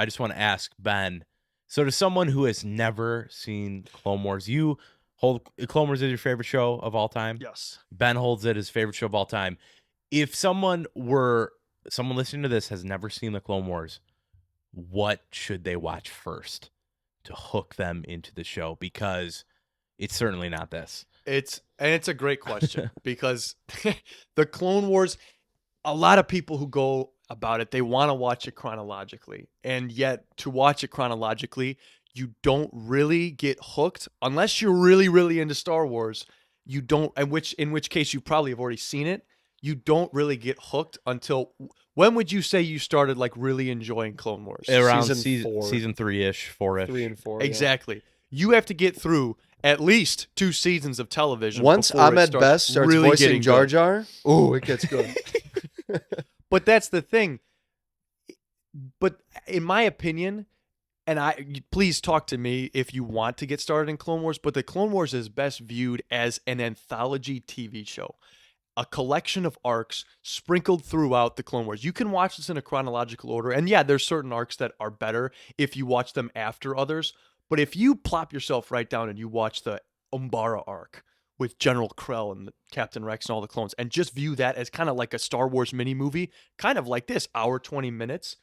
just want to ask Ben. So, to someone who has never seen Clone Wars, you hold Clone Wars as your favorite show of all time. Yes. Ben holds it as favorite show of all time. If someone listening to this has never seen the Clone Wars, what should they watch first to hook them into the show? Because it's certainly not this. It's a great question because the Clone Wars, a lot of people who go about it, they want to watch it chronologically. And yet to watch it chronologically, you don't really get hooked unless you're really, really into Star Wars. You don't, in which case you probably have already seen it. You don't really get hooked until when would you say you started like really enjoying Clone Wars? Around Season 4. season 3-ish, 4-ish. 3 and 4. Yeah. Exactly. You have to get through at least 2 seasons of television. Once before it Ahmed Best starts really voicing getting Jar good. Jar, ooh, it gets good. But that's the thing. But in my opinion, and please talk to me if you want to get started in Clone Wars, but the Clone Wars is best viewed as an anthology TV show. A collection of arcs sprinkled throughout the Clone Wars. You can watch this in a chronological order. And yeah, there's certain arcs that are better if you watch them after others. But if you plop yourself right down and you watch the Umbara arc, with General Krell and Captain Rex and all the clones, and just view that as kind of like a Star Wars mini movie, kind of like this, hour 20 minutes.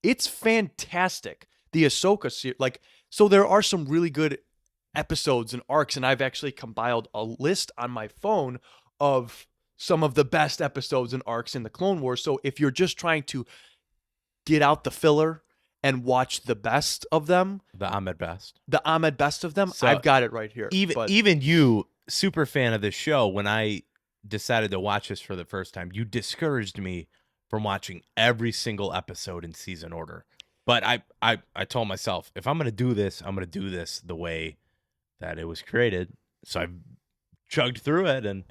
It's fantastic. The Ahsoka series, like, so there are some really good episodes and arcs, and I've actually compiled a list on my phone of some of the best episodes and arcs in the Clone Wars. So if you're just trying to get out the filler and watch the best of them, The Ahmed Best. of them, So I've got it right here. Even you, super fan of this show, when I decided to watch this for the first time, you discouraged me from watching every single episode in season order. But I told myself, if I'm going to do this, I'm going to do this the way that it was created. So I chugged through it, and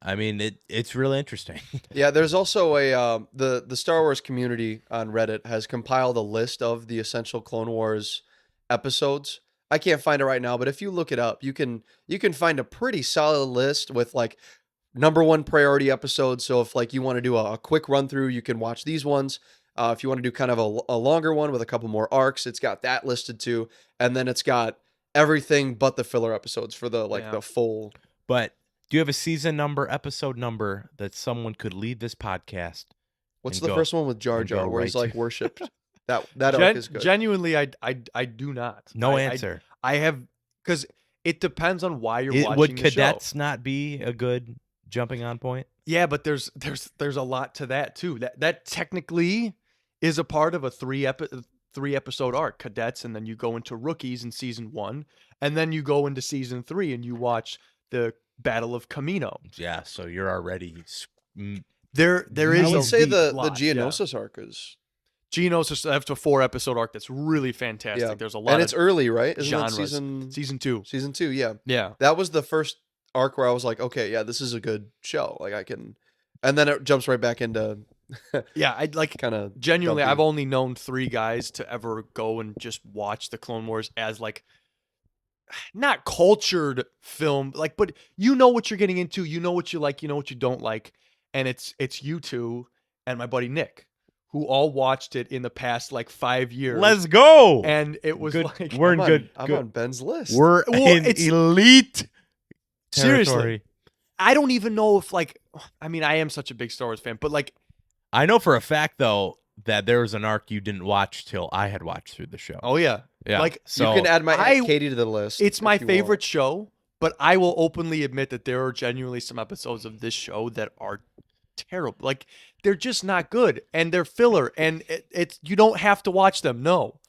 I mean, it's really interesting. Yeah, there's also a the Star Wars community on Reddit has compiled a list of the essential Clone Wars episodes. I can't find it right now, but if you look it up, you can find a pretty solid list with like #1 priority episodes. So if like you want to do a quick run through, you can watch these ones. If you want to do kind of a longer one with a couple more arcs, it's got that listed too, and then it's got everything but the filler episodes for the the full. But do you have a season number, episode number that someone could lead this podcast? What's the first one with Jar Jar where he's like worshipped? That arc is good. Genuinely, I do not. No answer. I have, because it depends on why you're watching Would the cadets show. not be a good jumping on point? Yeah, but there's a lot to that too. That technically is a part of a three episode arc, cadets, and then you go into rookies in season 1, and then you go into season 3 and you watch the Battle of Camino. Yeah, so you're already There is. I would say deep the plot, Geonosis arc is. Geonosis, that's a 4 episode arc that's really fantastic. Yeah. There's a lot and of it's early, right? Isn't genres. that Season 2. Season 2, yeah. Yeah. That was the first arc where I was like, okay, yeah, this is a good show. Like I can, and then it jumps right back into. Yeah, I'd like kind of genuinely. I've only known 3 guys to ever go and just watch the Clone Wars as like not cultured film, like, but you know what you're getting into, you know what you like, you know what you don't like, and it's you two and my buddy Nick, who all watched it in the past like 5 years. Let's go. And it was good. like We're in good. I'm on Ben's list. We're in elite seriously. territory. I don't even know if like, I mean, I am such a big Star Wars fan, but like, I know for a fact though that there was an arc you didn't watch till I had watched through the show. oh yeah, yeah. like So you can add my I- Aunt Katie to the list. it's my if you favorite want. show, but I will openly admit that there are genuinely some episodes of this show that are terrible. Like they're just not good, and they're filler, and it's you don't have to watch them. No,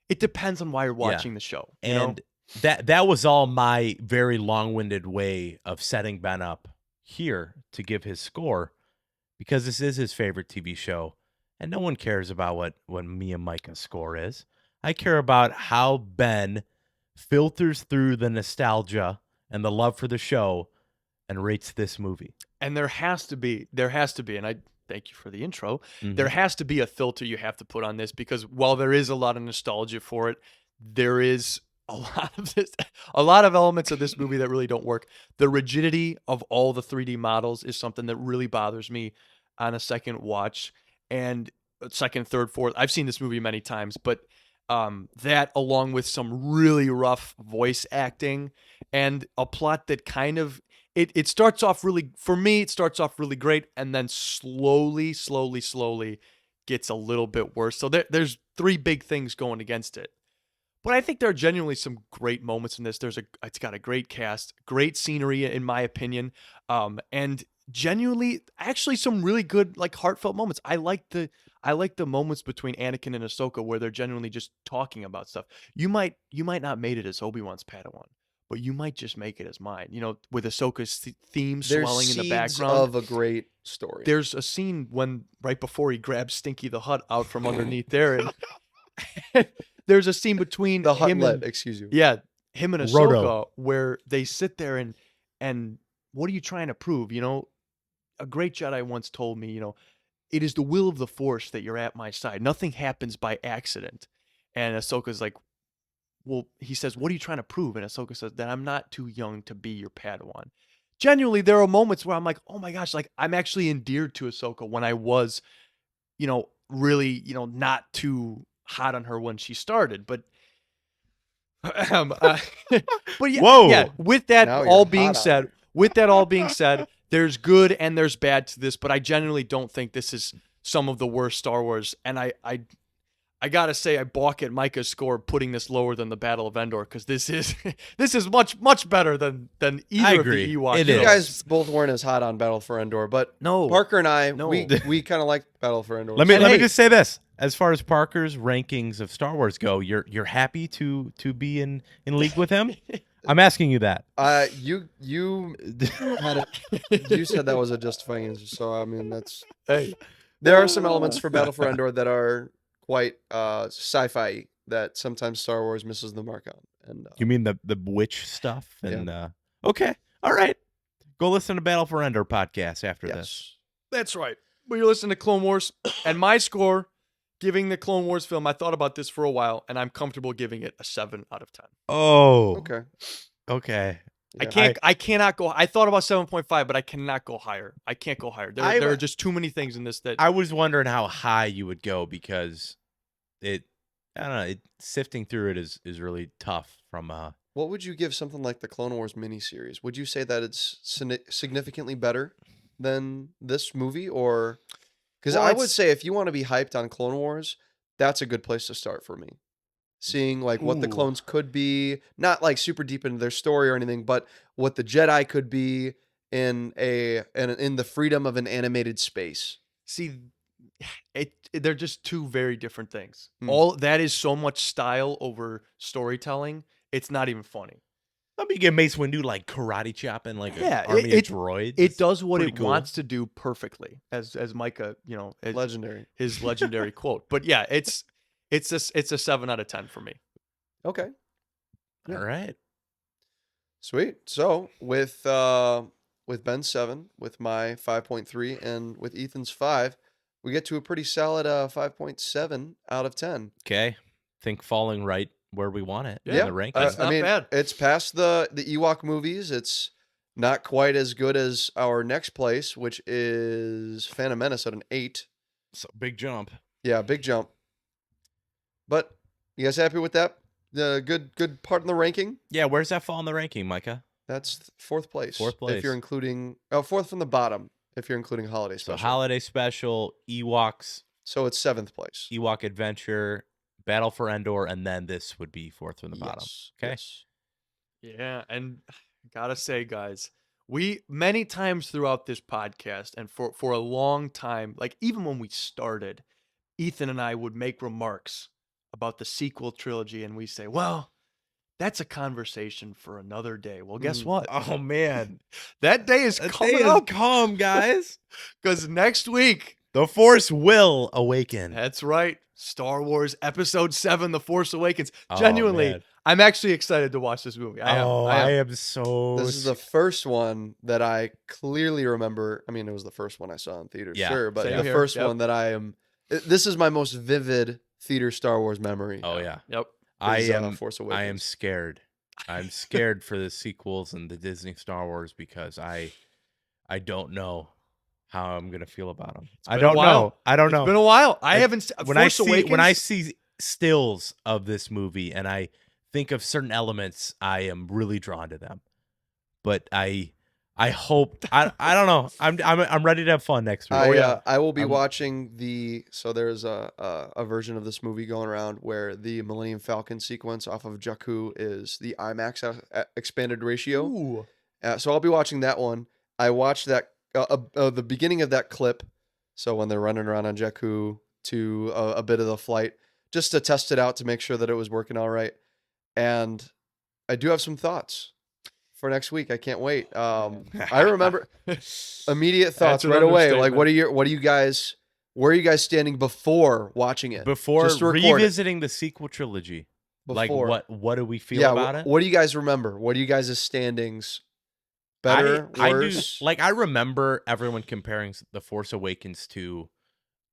it depends on why you're watching the show. You know? and that was all my very long-winded way of setting Ben up here to give his score, because this is his favorite TV show, and no one cares about what me and Micah's score is. I care about how Ben filters through the nostalgia and the love for the show and rates this movie. And there has to be, and I thank you for the intro. Mhm. There has to be a filter you have to put on this, because while there is a lot of nostalgia for it, there is a lot of elements of this movie that really don't work. The rigidity of all the 3D models is something that really bothers me on a second watch, and second, third, fourth. I've seen this movie many times, but that along with some really rough voice acting and a plot that kind of it starts off really, for me, it starts off really great and then slowly gets a little bit worse. So there's 3 big things going against it. But I think there are genuinely some great moments in this. It's got a great cast, great scenery in my opinion, and genuinely actually some really good like heartfelt moments. I like the moments between Anakin and Ahsoka where they're genuinely just talking about stuff. You might not made it as Obi-Wan's Padawan, but you might just make it as mine. You know, with Ahsoka's theme swelling in the background of a great story. There's a scene when right before he grabs Stinky the Hutt out from underneath there, and there's a scene between the him Huttlet, and excuse you. yeah, him and Ahsoka Roto. where they sit there and what are you trying to prove? You know, a great Jedi once told me, you know, it is the will of the Force that you're at my side. Nothing happens by accident. And Ahsoka's like, well, he says, what are you trying to prove? And Ahsoka says that I'm not too young to be your Padawan. Genuinely, there are moments where I'm like, oh my gosh, like I'm actually endeared to Ahsoka when I was, you know, really, you know, not too hot on her when she started. But but yeah, Whoa. yeah, with that Now you're all hot being on said, her. with that all being said, there's good and there's bad to this, but I genuinely don't think this is some of the worst Star Wars. And I gotta say, I balk at Micah's score putting this lower than the Battle of Endor because this is much better than either agree. of the Ewok. It You is. guys both weren't as hot on Battle for Endor, but No. Parker and I, No. we kind of like Battle for Endor. Let me And let hey- me just say this: as far as Parker's rankings of Star Wars go, you're happy to be in league with him. I'm asking you that. You had it. You said that was a justifying answer, so I mean that's. Hey, There are some elements for Battle for Endor that are quite sci-fi that sometimes Star Wars misses the mark on. And You mean the witch stuff? And okay, all right. Go listen to Battle for Endor podcast after this. yes, that's right. Well, you're listening to Clone Wars, and my score, giving the Clone Wars film, I thought about this for a while, and I'm comfortable giving it a 7 out of 10. Oh, okay. okay. Yeah. I cannot go. I thought about 7.5, but I cannot go higher. I can't go higher. There are just too many things in this that I was wondering how high you would go because I don't know. Sifting through it is really tough. From What would you give something like the Clone Wars miniseries? Would you say that it's significantly better than this movie, or because Well, I would it's- say if you want to be hyped on Clone Wars, that's a good place to start for me. Seeing like what the Ooh. clones could be, not like super deep into their story or anything, but what the Jedi could be in the freedom of an animated space. see, they're just two very different things. Hmm. All that is so much style over storytelling. It's not even funny. let me get Mace Windu like karate chopping like Yeah, an army it- of droids. It does what pretty it cool. wants to do perfectly, as Micah, as Legendary. his legendary quote. But yeah, it's a 7 out of 10 for me. Okay. All right. Sweet. So with Ben's 7, with my 5.3, and with Ethan's 5, we get to a pretty solid 5.7 out of 10. Okay. Think falling right where we want it Yeah, in the rankings. That's not bad. It's past the Ewok movies. It's not quite as good as our next place, which is Phantom Menace at an 8. So big jump. Yeah, big jump. But you guys happy with that? The good part in the ranking? Yeah, where's that fall in the ranking, Micah? That's fourth place. Fourth If you're place. including fourth from the bottom. If you're including holiday So special. holiday special, Ewoks, So it's 7th place. Ewok Adventure, Battle for Endor, and then this would be fourth from the bottom. Yes, Okay. yes. Yeah, and gotta say, guys, we many times throughout this podcast and for a long time, like even when we started, Ethan and I would make remarks about the sequel trilogy, and we say, well, that's a conversation for another day. Well, guess what? Oh man, That day is that coming day is up come, guys. because next week, The Force will awaken. that's right, Star Wars Episode 7, The Force Awakens. Oh, Genuinely, man. I'm actually excited to watch this movie. I am. am so. This is the first one that I clearly remember. I mean, it was the first one I saw in theaters, Yeah, sure, but same the here. first Yep. one that I am. This is my most vivid theater Star Wars memory. Oh yeah, Yep. I is, am. Force I am Awakens. scared. I'm scared for the sequels and the Disney Star Wars because I don't know how I'm gonna feel about them. I been a don't while. know. I don't It's know. been a while. I I- haven't. when Force I Awakens, see stills of this movie and I think of certain elements, I am really drawn to them. But I hope I don't know. I'm ready to have fun next week. I will be I'm- watching so there's a version of this movie going around where the Millennium Falcon sequence off of Jakku is the IMAX expanded ratio. Ooh. So I'll be watching that one. I watched that the beginning of that clip. So when they're running around on Jakku to a bit of the flight, just to test it out to make sure that it was working all right. And I do have some thoughts for next week. I can't wait. I remember immediate thoughts That's an right away. Like, understatement. what are you guys? Where are you guys standing before watching it? Before Just record it. revisiting the sequel trilogy. Like Before. what do we feel Yeah. about it? What do you guys remember? What are you guys' standings? Better, I worse? do, like I remember everyone comparing The Force Awakens to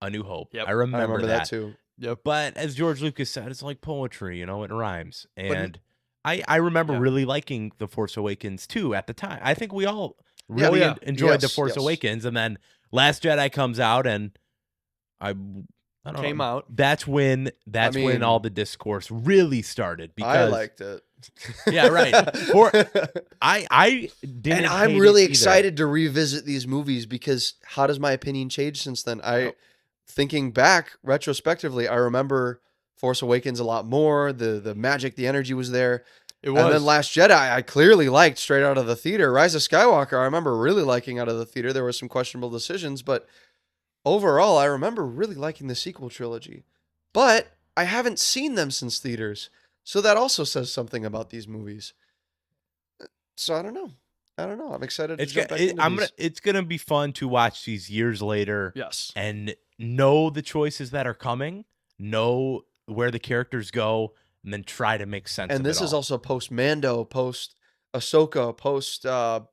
A New Hope. Yep. I I remember, remember that too. Yep. But as George Lucas said, it's like poetry, it rhymes. But- And I remember Yeah. really liking The Force Awakens too at the time. I think we all Yeah, really yeah. enjoyed The Yes, Force yes. Awakens. And then Last Jedi comes out and I I don't came know. out. That's when mean, all the discourse really started. I Because liked it. yeah, right. I didn't. And I'm hate really it either. excited to revisit these movies because how does my opinion change since then? Thinking back retrospectively, I remember Force Awakens a lot more. The magic, the energy was there. It was. And then Last Jedi, I clearly liked straight out of the theater. Rise of Skywalker, I remember really liking out of the theater. There were some questionable decisions, but overall, I remember really liking the sequel trilogy. But I haven't seen them since theaters, so that also says something about these movies. So I don't know. I'm excited to jump back into these. It's gonna be fun to watch these years later. Yes. And know the choices that are coming, know where the characters go, and then try to make sense of it. And this is also post Mando, post Ahsoka, post It's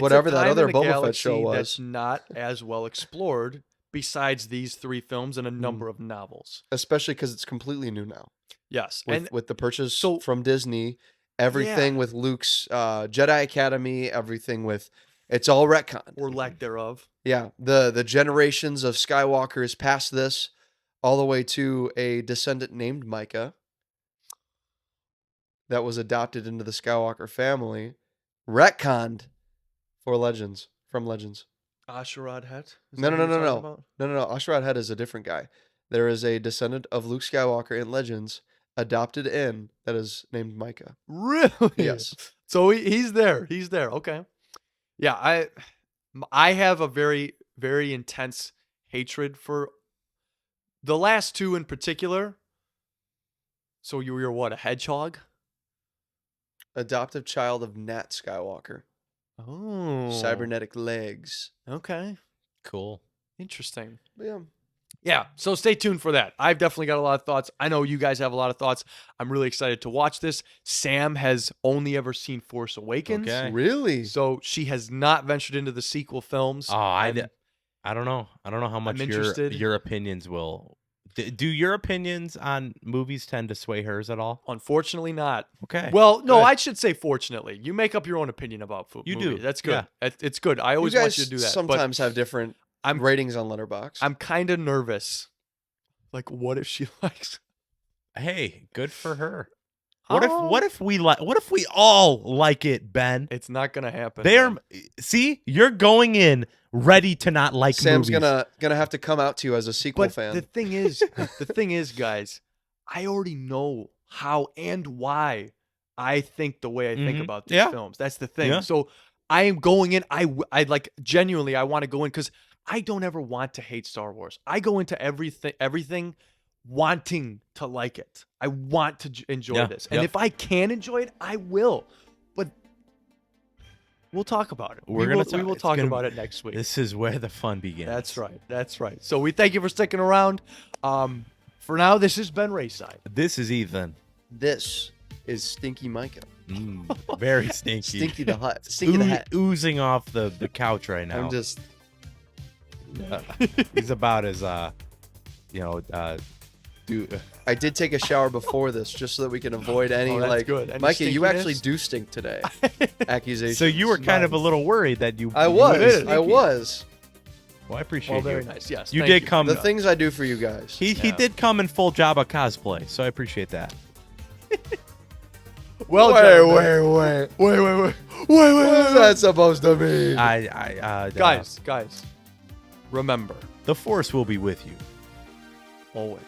whatever a that time other in a Boba Fett galaxy show that's was. not as well explored besides these 3 films and a number of novels. Especially because it's completely new now. Yes. With the purchase so- from Disney, everything with Luke's Jedi Academy, everything with it's all retcon. or lack thereof. Yeah, the generations of Skywalkers past this, all the way to a descendant named Micah that was adopted into the Skywalker family, retconned from Legends. Asherad Het? Is No, that no, what no, you're no, talking about? No. Ashrad Head is a different guy. There is a descendant of Luke Skywalker in Legends adopted in that is named Micah. Really? Yes. So he's there. He's there. Okay. Yeah, I have a very, very intense hatred for the last 2 in particular. So you were what, a hedgehog? Adoptive child of Nat Skywalker. Oh. Cybernetic legs. Okay. cool. Interesting. But yeah. Yeah, so stay tuned for that. I've definitely got a lot of thoughts. I know you guys have a lot of thoughts. I'm really excited to watch this. Sam has only ever seen Force Awakens. Okay. Really? So she has not ventured into the sequel films. Oh, I don't know. I don't know how much interested. your opinions will. Do your opinions on movies tend to sway hers at all? Unfortunately not. Okay. Well, no, good. I should say fortunately. You make up your own opinion about food. You do. That's good. Yeah. It's good. I always you want guys you to do that. but sometimes have different I'm- ratings on Letterboxd. I'm kind of nervous. Like, what if she likes? Hey, good for her. What if we all like it, Ben? It's not gonna happen. They're man. see, you're going in ready to not like Sam's movies. gonna have to come out to you as a sequel But fan. the thing is, guys, I already know how and why I think the way I think Mhm. about these Yeah. films. That's the thing. Yeah. So I am going in. I like genuinely. I want to go in because I don't ever want to hate Star Wars. I go into everything wanting to like it. I want to enjoy Yeah. this, and Yep. if I can enjoy it, I will. But we'll talk about it. We will it's talk gonna- about it next week. This is where the fun begins. That's right. That's right. So we thank you for sticking around. For now, this has been Rayside. This is Ethan. This is Stinky Micah. Very stinky. Stinky the Hut. Stinky the Hat. Oozing off the couch right now. I'm just He's about as I did take a shower before this just so that we can avoid any Oh, that's like good. Any Micah, you actually stinkiness? do stink today. Accusations. So you were kind of a little worried that you. I you was. wouldn't be I stinky. was. Well, I appreciate Well, you. very nice. Yes. You thank did come. The things I do for you guys. He Yeah. did come in full Jabba cosplay, so I appreciate that. Well, wait. What is that supposed to mean? guys. Remember, the Force will be with you. always.